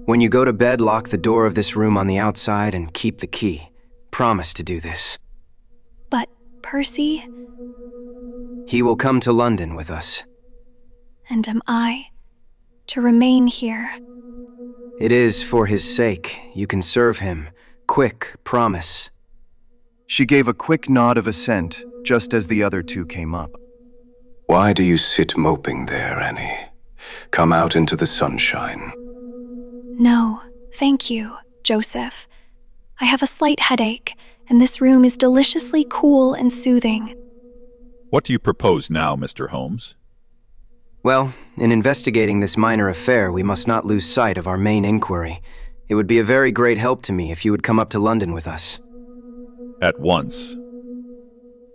When you go to bed, lock the door of this room on the outside and keep the key. Promise to do this. But Percy? He will come to London with us. And am I to remain here? It is for his sake. You can serve him. Quick, promise. She gave a quick nod of assent, just as the other two came up. Why do you sit moping there, Annie? Come out into the sunshine. No, thank you, Joseph. I have a slight headache, and this room is deliciously cool and soothing. What do you propose now, Mr. Holmes? Well, in investigating this minor affair, we must not lose sight of our main inquiry. It would be a very great help to me if you would come up to London with us. At once.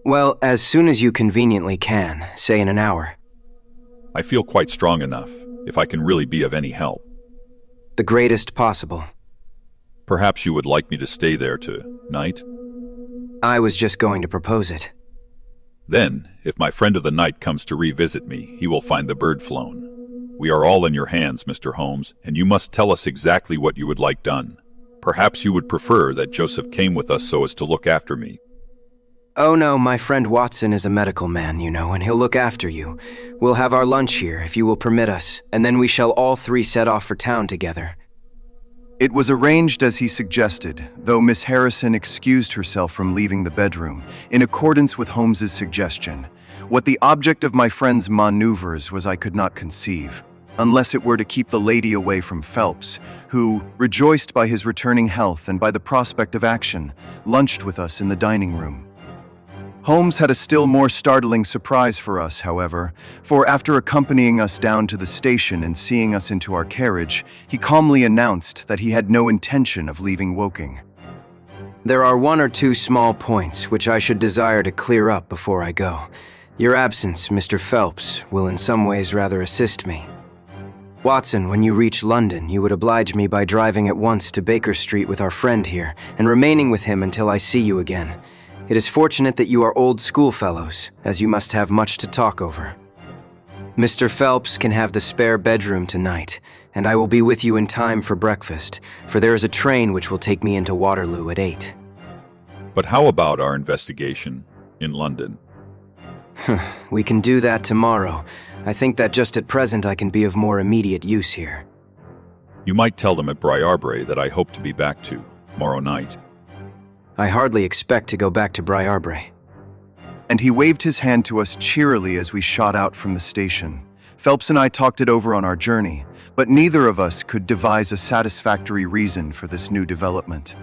Well, as soon as you conveniently can, say in an hour. I feel quite strong enough, if I can really be of any help. The greatest possible. Perhaps you would like me to stay there tonight? I was just going to propose it. Then, if my friend of the night comes to revisit me, he will find the bird flown. We are all in your hands, Mr. Holmes, and you must tell us exactly what you would like done. Perhaps you would prefer that Joseph came with us so as to look after me. Oh no, my friend Watson is a medical man, you know, and he'll look after you. We'll have our lunch here, if you will permit us, and then we shall all three set off for town together. It was arranged as he suggested, though Miss Harrison excused herself from leaving the bedroom, in accordance with Holmes's suggestion. What the object of my friend's maneuvers was I could not conceive, unless it were to keep the lady away from Phelps, who, rejoiced by his returning health and by the prospect of action, lunched with us in the dining room. Holmes had a still more startling surprise for us, however, for after accompanying us down to the station and seeing us into our carriage, he calmly announced that he had no intention of leaving Woking. There are one or two small points which I should desire to clear up before I go. Your absence, Mr. Phelps, will in some ways rather assist me. Watson, when you reach London, you would oblige me by driving at once to Baker Street with our friend here, and remaining with him until I see you again. It is fortunate that you are old schoolfellows, as you must have much to talk over. Mr. Phelps can have the spare bedroom tonight, and I will be with you in time for breakfast, for there is a train which will take me into Waterloo at 8. But how about our investigation in London? We can do that tomorrow. I think that just at present I can be of more immediate use here. You might tell them at Briarbrae that I hope to be back tomorrow night. I hardly expect to go back to Briarbrae. And he waved his hand to us cheerily as we shot out from the station. Phelps and I talked it over on our journey, but neither of us could devise a satisfactory reason for this new development.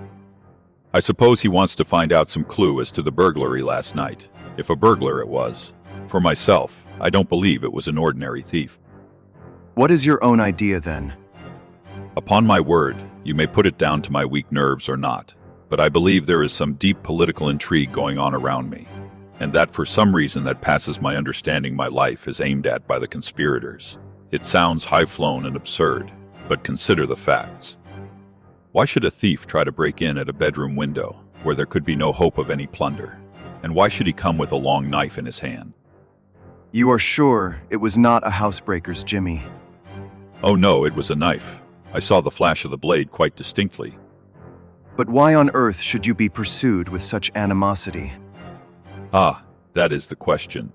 I suppose he wants to find out some clue as to the burglary last night, if a burglar it was. For myself, I don't believe it was an ordinary thief. What is your own idea, then? Upon my word, you may put it down to my weak nerves or not, but I believe there is some deep political intrigue going on around me, and that for some reason that passes my understanding my life is aimed at by the conspirators. It sounds high-flown and absurd, but consider the facts. Why should a thief try to break in at a bedroom window where there could be no hope of any plunder? And why should he come with a long knife in his hand? You are sure it was not a housebreaker's jimmy? Oh no, it was a knife. I saw the flash of the blade quite distinctly. But why on earth should you be pursued with such animosity? Ah, that is the question.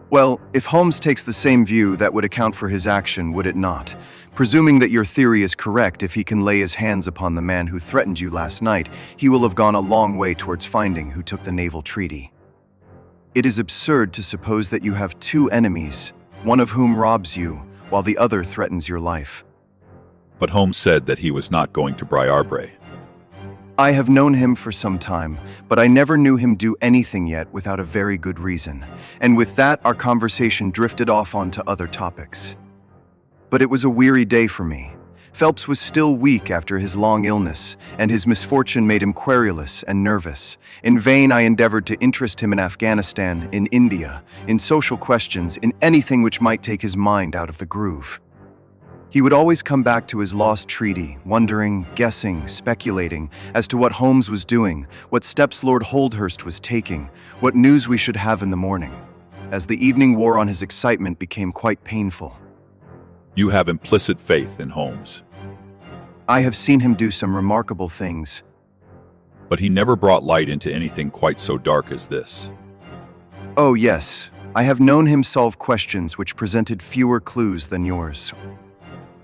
Well, if Holmes takes the same view, that would account for his action, would it not? Presuming that your theory is correct, if he can lay his hands upon the man who threatened you last night, he will have gone a long way towards finding who took the Naval Treaty. It is absurd to suppose that you have two enemies, one of whom robs you, while the other threatens your life. But Holmes said that he was not going to Briarbrae. I have known him for some time, but I never knew him do anything yet without a very good reason. And with that, our conversation drifted off onto other topics. But it was a weary day for me. Phelps was still weak after his long illness, and his misfortune made him querulous and nervous. In vain I endeavored to interest him in Afghanistan, in India, in social questions, in anything which might take his mind out of the groove. He would always come back to his lost treaty, wondering, guessing, speculating as to what Holmes was doing, what steps Lord Holdhurst was taking, what news we should have in the morning. As the evening wore on, his excitement became quite painful. You have implicit faith in Holmes. I have seen him do some remarkable things. But he never brought light into anything quite so dark as this. Oh yes, I have known him solve questions which presented fewer clues than yours.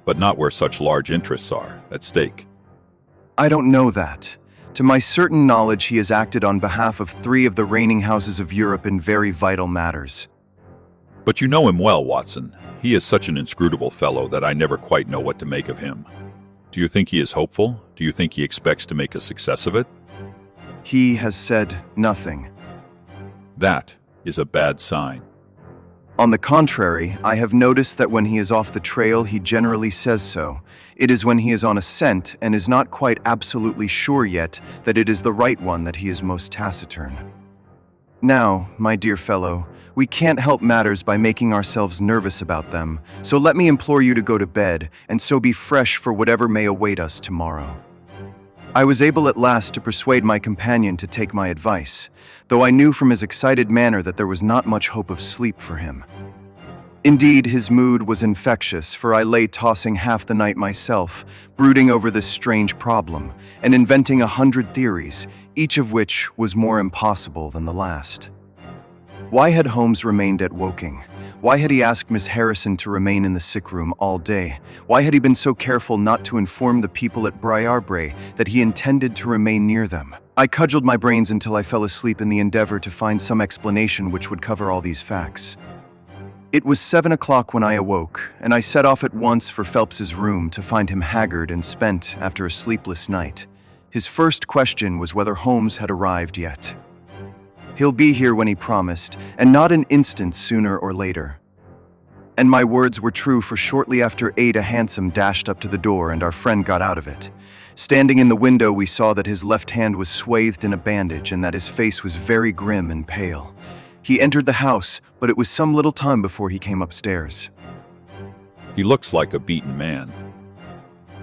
But not where such large interests are at stake. I don't know that. To my certain knowledge, he has acted on behalf of 3 of the reigning houses of Europe in very vital matters. But you know him well, Watson. He is such an inscrutable fellow that I never quite know what to make of him. Do you think he is hopeful? Do you think he expects to make a success of it? He has said nothing. That is a bad sign. On the contrary, I have noticed that when he is off the trail, he generally says so. It is when he is on a scent and is not quite absolutely sure yet that it is the right one that he is most taciturn. Now, my dear fellow, we can't help matters by making ourselves nervous about them, so let me implore you to go to bed and so be fresh for whatever may await us tomorrow. I was able at last to persuade my companion to take my advice, though I knew from his excited manner that there was not much hope of sleep for him. Indeed, his mood was infectious, for I lay tossing half the night myself, brooding over this strange problem, and inventing 100 theories, each of which was more impossible than the last. Why had Holmes remained at Woking? Why had he asked Miss Harrison to remain in the sick room all day? Why had he been so careful not to inform the people at Briarbrae that he intended to remain near them? I cudgeled my brains until I fell asleep in the endeavor to find some explanation which would cover all these facts. It was 7 o'clock when I awoke, and I set off at once for Phelps's room to find him haggard and spent after a sleepless night. His first question was whether Holmes had arrived yet. He'll be here when he promised, and not an instant sooner or later. And my words were true, for shortly after 8 a hansom dashed up to the door and our friend got out of it. Standing in the window, we saw that his left hand was swathed in a bandage and that his face was very grim and pale. He entered the house, but it was some little time before he came upstairs. He looks like a beaten man.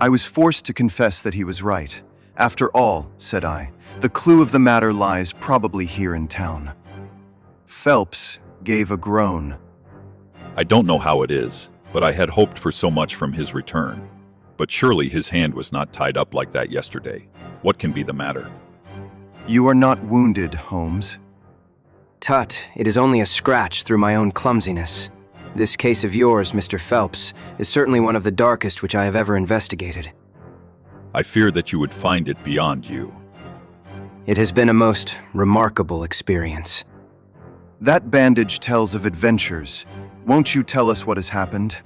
I was forced to confess that he was right. After all, said I, the clue of the matter lies probably here in town. Phelps gave a groan. I don't know how it is, but I had hoped for so much from his return. But surely his hand was not tied up like that yesterday. What can be the matter? You are not wounded, Holmes. Tut, it is only a scratch through my own clumsiness. This case of yours, Mr. Phelps, is certainly one of the darkest which I have ever investigated. I fear that you would find it beyond you. It has been a most remarkable experience. That bandage tells of adventures. Won't you tell us what has happened?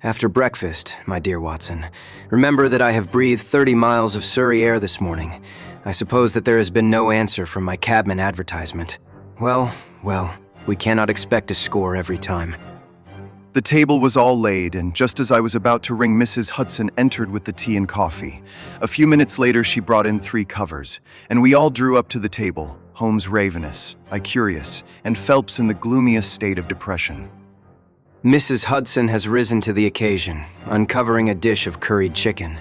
After breakfast, my dear Watson, remember that I have breathed 30 miles of Surrey air this morning. I suppose that there has been no answer from my cabman advertisement. Well, we cannot expect a score every time. The table was all laid, and just as I was about to ring, Mrs. Hudson entered with the tea and coffee. A few minutes later, she brought in 3 covers, and we all drew up to the table, Holmes ravenous, I curious, and Phelps in the gloomiest state of depression. Mrs. Hudson has risen to the occasion, uncovering a dish of curried chicken.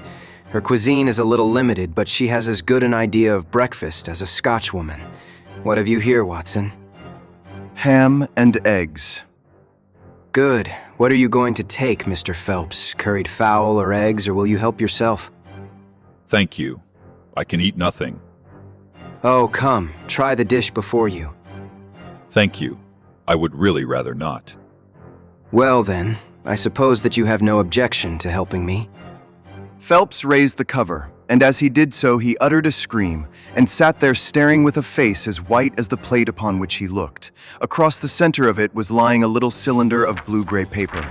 Her cuisine is a little limited, but she has as good an idea of breakfast as a Scotchwoman. What have you here, Watson? Ham and eggs. Good. What are you going to take, Mr. Phelps? Curried fowl or eggs, or will you help yourself? Thank you. I can eat nothing. Oh, come. Try the dish before you. Thank you. I would really rather not. Well then, I suppose that you have no objection to helping me. Phelps raised the cover, and as he did so, he uttered a scream and sat there staring with a face as white as the plate upon which he looked. Across the center of it was lying a little cylinder of blue-gray paper.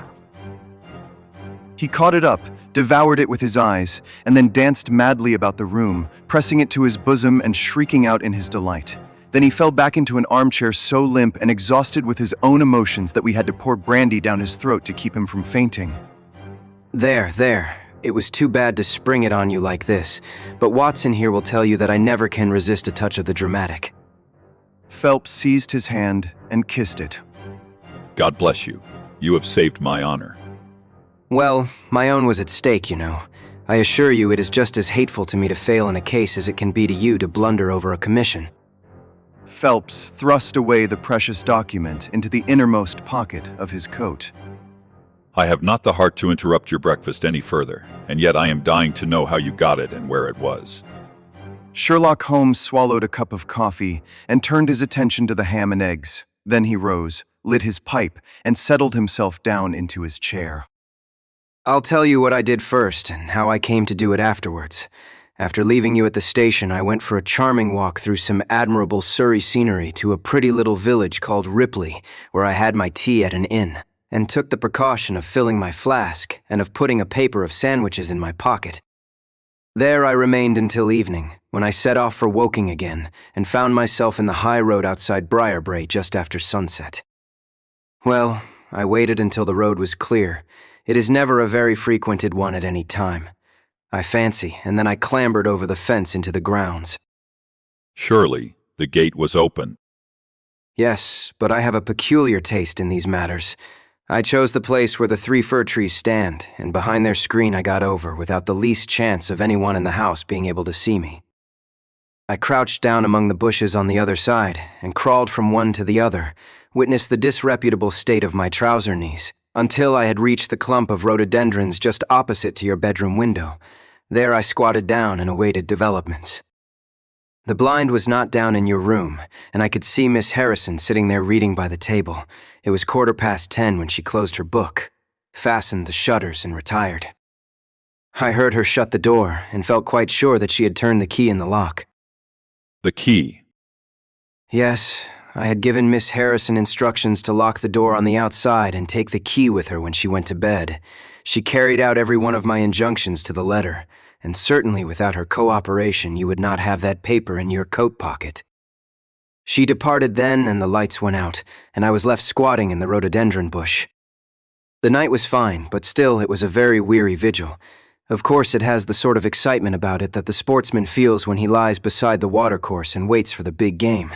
He caught it up, devoured it with his eyes, and then danced madly about the room, pressing it to his bosom and shrieking out in his delight. Then he fell back into an armchair so limp and exhausted with his own emotions that we had to pour brandy down his throat to keep him from fainting. There. It was too bad to spring it on you like this, but Watson here will tell you that I never can resist a touch of the dramatic. Phelps seized his hand and kissed it. God bless you. You have saved my honor. Well, my own was at stake, you know. I assure you it is just as hateful to me to fail in a case as it can be to you to blunder over a commission. Phelps thrust away the precious document into the innermost pocket of his coat. I have not the heart to interrupt your breakfast any further, and yet I am dying to know how you got it and where it was. Sherlock Holmes swallowed a cup of coffee and turned his attention to the ham and eggs. Then he rose, lit his pipe, and settled himself down into his chair. I'll tell you what I did first and how I came to do it afterwards. After leaving you at the station, I went for a charming walk through some admirable Surrey scenery to a pretty little village called Ripley, where I had my tea at an inn, and took the precaution of filling my flask and of putting a paper of sandwiches in my pocket. There I remained until evening, when I set off for Woking again, and found myself in the high road outside Briarbrae just after sunset. Well, I waited until the road was clear. It is never a very frequented one at any time, I fancy, and then I clambered over the fence into the grounds. Surely, the gate was open. Yes, but I have a peculiar taste in these matters. I chose the place where the 3 fir trees stand, and behind their screen I got over without the least chance of anyone in the house being able to see me. I crouched down among the bushes on the other side and crawled from one to the other, witnessed the disreputable state of my trouser knees, until I had reached the clump of rhododendrons just opposite to your bedroom window. There I squatted down and awaited developments. The blind was not down in your room, and I could see Miss Harrison sitting there reading by the table. It was 10:15 when she closed her book, fastened the shutters, and retired. I heard her shut the door and felt quite sure that she had turned the key in the lock. The key. Yes, I had given Miss Harrison instructions to lock the door on the outside and take the key with her when she went to bed. She carried out every one of my injunctions to the letter, and certainly without her cooperation you would not have that paper in your coat pocket. She departed then, and the lights went out, and I was left squatting in the rhododendron bush. The night was fine, but still it was a very weary vigil. Of course it has the sort of excitement about it that the sportsman feels when he lies beside the watercourse and waits for the big game.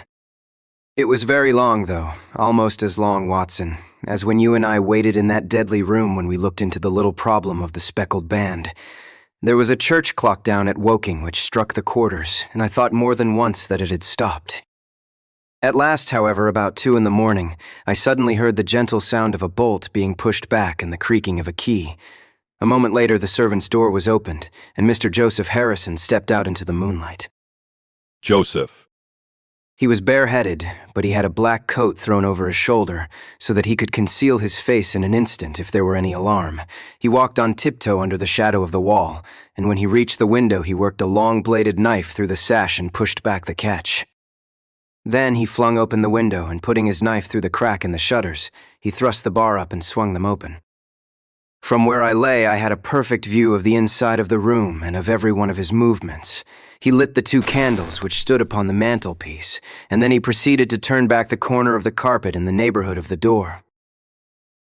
It was very long, though, almost as long, Watson, as when you and I waited in that deadly room when we looked into the little problem of the speckled band. There was a church clock down at Woking which struck the quarters, and I thought more than once that it had stopped. At last, however, about 2 in the morning, I suddenly heard the gentle sound of a bolt being pushed back and the creaking of a key. A moment later, the servant's door was opened, and Mr. Joseph Harrison stepped out into the moonlight. Joseph. He was bareheaded, but he had a black coat thrown over his shoulder, so that he could conceal his face in an instant if there were any alarm. He walked on tiptoe under the shadow of the wall, and when he reached the window he worked a long-bladed knife through the sash and pushed back the catch. Then he flung open the window, and putting his knife through the crack in the shutters, he thrust the bar up and swung them open. From where I lay, I had a perfect view of the inside of the room and of every one of his movements. He lit the 2 candles which stood upon the mantelpiece, and then he proceeded to turn back the corner of the carpet in the neighborhood of the door.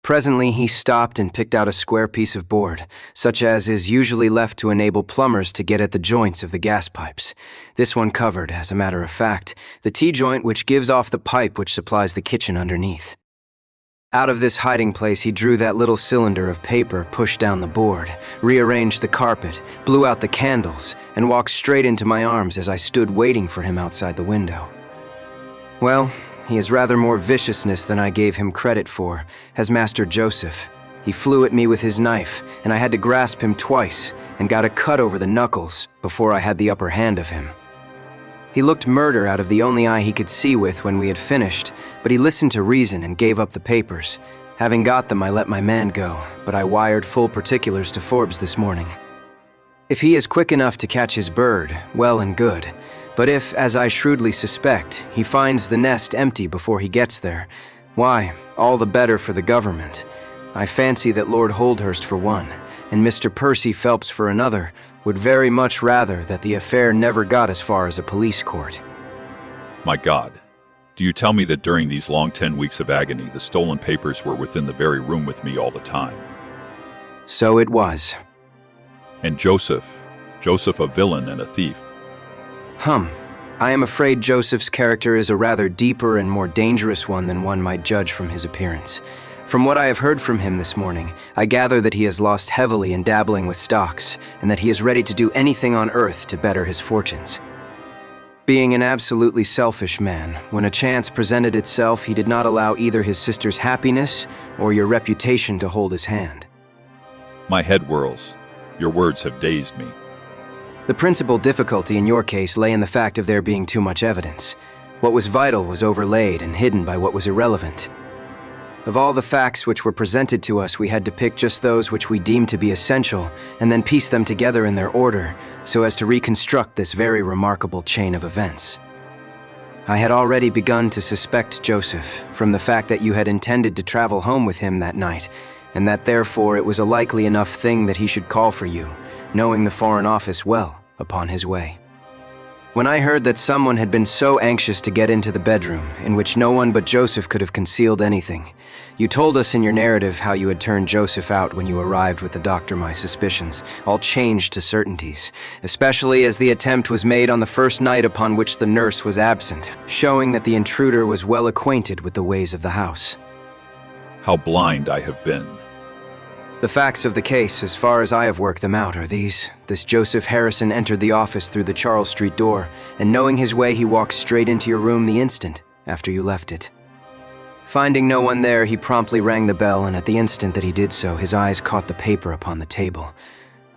Presently, he stopped and picked out a square piece of board, such as is usually left to enable plumbers to get at the joints of the gas pipes. This one covered, as a matter of fact, the T-joint which gives off the pipe which supplies the kitchen underneath. Out of this hiding place, he drew that little cylinder of paper, pushed down the board, rearranged the carpet, blew out the candles, and walked straight into my arms as I stood waiting for him outside the window. Well, he has rather more viciousness than I gave him credit for, has Master Joseph. He flew at me with his knife, and I had to grasp him twice, and got a cut over the knuckles before I had the upper hand of him. He looked murder out of the only eye he could see with when we had finished, but he listened to reason and gave up the papers. Having got them, I let my man go, but I wired full particulars to Forbes this morning. If he is quick enough to catch his bird, well and good. But if, as I shrewdly suspect, he finds the nest empty before he gets there, why, all the better for the government. I fancy that Lord Holdhurst for one, and Mr. Percy Phelps for another, would very much rather that the affair never got as far as a police court. My God, do you tell me that during these long 10 weeks of agony, the stolen papers were within the very room with me all the time? So it was. And Joseph a villain and a thief. I am afraid Joseph's character is a rather deeper and more dangerous one than one might judge from his appearance. From what I have heard from him this morning, I gather that he has lost heavily in dabbling with stocks, and that he is ready to do anything on earth to better his fortunes. Being an absolutely selfish man, when a chance presented itself, he did not allow either his sister's happiness or your reputation to hold his hand. My head whirls. Your words have dazed me. The principal difficulty in your case lay in the fact of there being too much evidence. What was vital was overlaid and hidden by what was irrelevant. Of all the facts which were presented to us, we had to pick just those which we deemed to be essential, and then piece them together in their order, so as to reconstruct this very remarkable chain of events. I had already begun to suspect Joseph, from the fact that you had intended to travel home with him that night, and that therefore it was a likely enough thing that he should call for you, knowing the Foreign Office well, upon his way. When I heard that someone had been so anxious to get into the bedroom, in which no one but Joseph could have concealed anything, you told us in your narrative how you had turned Joseph out when you arrived with the doctor. My suspicions all changed to certainties, especially as the attempt was made on the first night upon which the nurse was absent, showing that the intruder was well acquainted with the ways of the house. How blind I have been. The facts of the case, as far as I have worked them out, are these. This Joseph Harrison entered the office through the Charles Street door, and knowing his way, he walked straight into your room the instant after you left it. Finding no one there, he promptly rang the bell, and at the instant that he did so, his eyes caught the paper upon the table.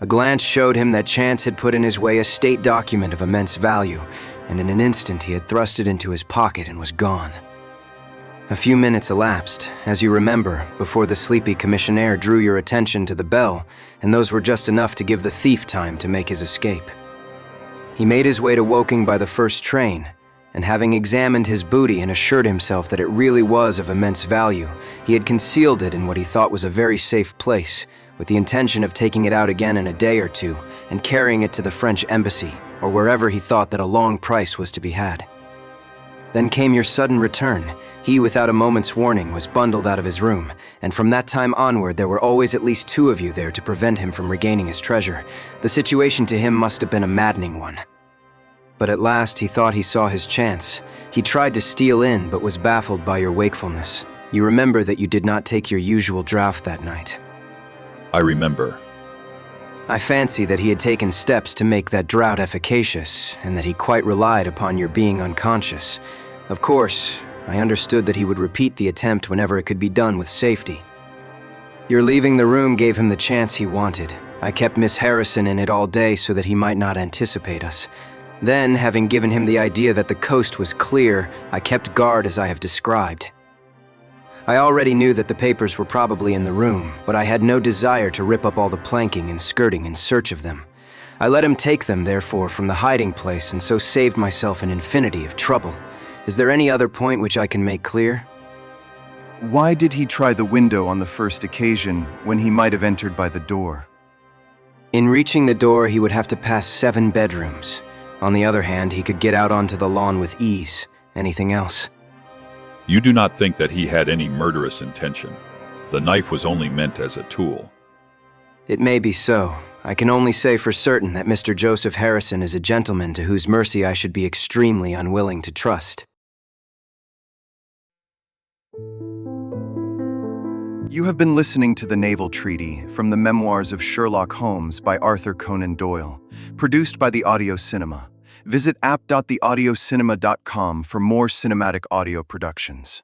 A glance showed him that chance had put in his way a state document of immense value, and in an instant he had thrust it into his pocket and was gone. A few minutes elapsed, as you remember, before the sleepy commissionaire drew your attention to the bell, and those were just enough to give the thief time to make his escape. He made his way to Woking by the first train, and having examined his booty and assured himself that it really was of immense value, he had concealed it in what he thought was a very safe place, with the intention of taking it out again in a day or two and carrying it to the French embassy, or wherever he thought that a long price was to be had. Then came your sudden return. He, without a moment's warning, was bundled out of his room, and from that time onward there were always at least 2 of you there to prevent him from regaining his treasure. The situation to him must have been a maddening one. But at last he thought he saw his chance. He tried to steal in, but was baffled by your wakefulness. You remember that you did not take your usual draught that night. I remember. I fancy that he had taken steps to make that draught efficacious, and that he quite relied upon your being unconscious. Of course, I understood that he would repeat the attempt whenever it could be done with safety. Your leaving the room gave him the chance he wanted. I kept Miss Harrison in it all day so that he might not anticipate us. Then, having given him the idea that the coast was clear, I kept guard as I have described. I already knew that the papers were probably in the room, but I had no desire to rip up all the planking and skirting in search of them. I let him take them, therefore, from the hiding place, and so saved myself an infinity of trouble. Is there any other point which I can make clear? Why did he try the window on the first occasion when he might have entered by the door? In reaching the door, he would have to pass 7 bedrooms. On the other hand, he could get out onto the lawn with ease. Anything else? You do not think that he had any murderous intention. The knife was only meant as a tool. It may be so. I can only say for certain that Mr. Joseph Harrison is a gentleman to whose mercy I should be extremely unwilling to trust. You have been listening to the Naval Treaty from the Memoirs of Sherlock Holmes by Arthur Conan Doyle, produced by the Audio Cinema. Visit app.theaudiocinema.com for more cinematic audio productions.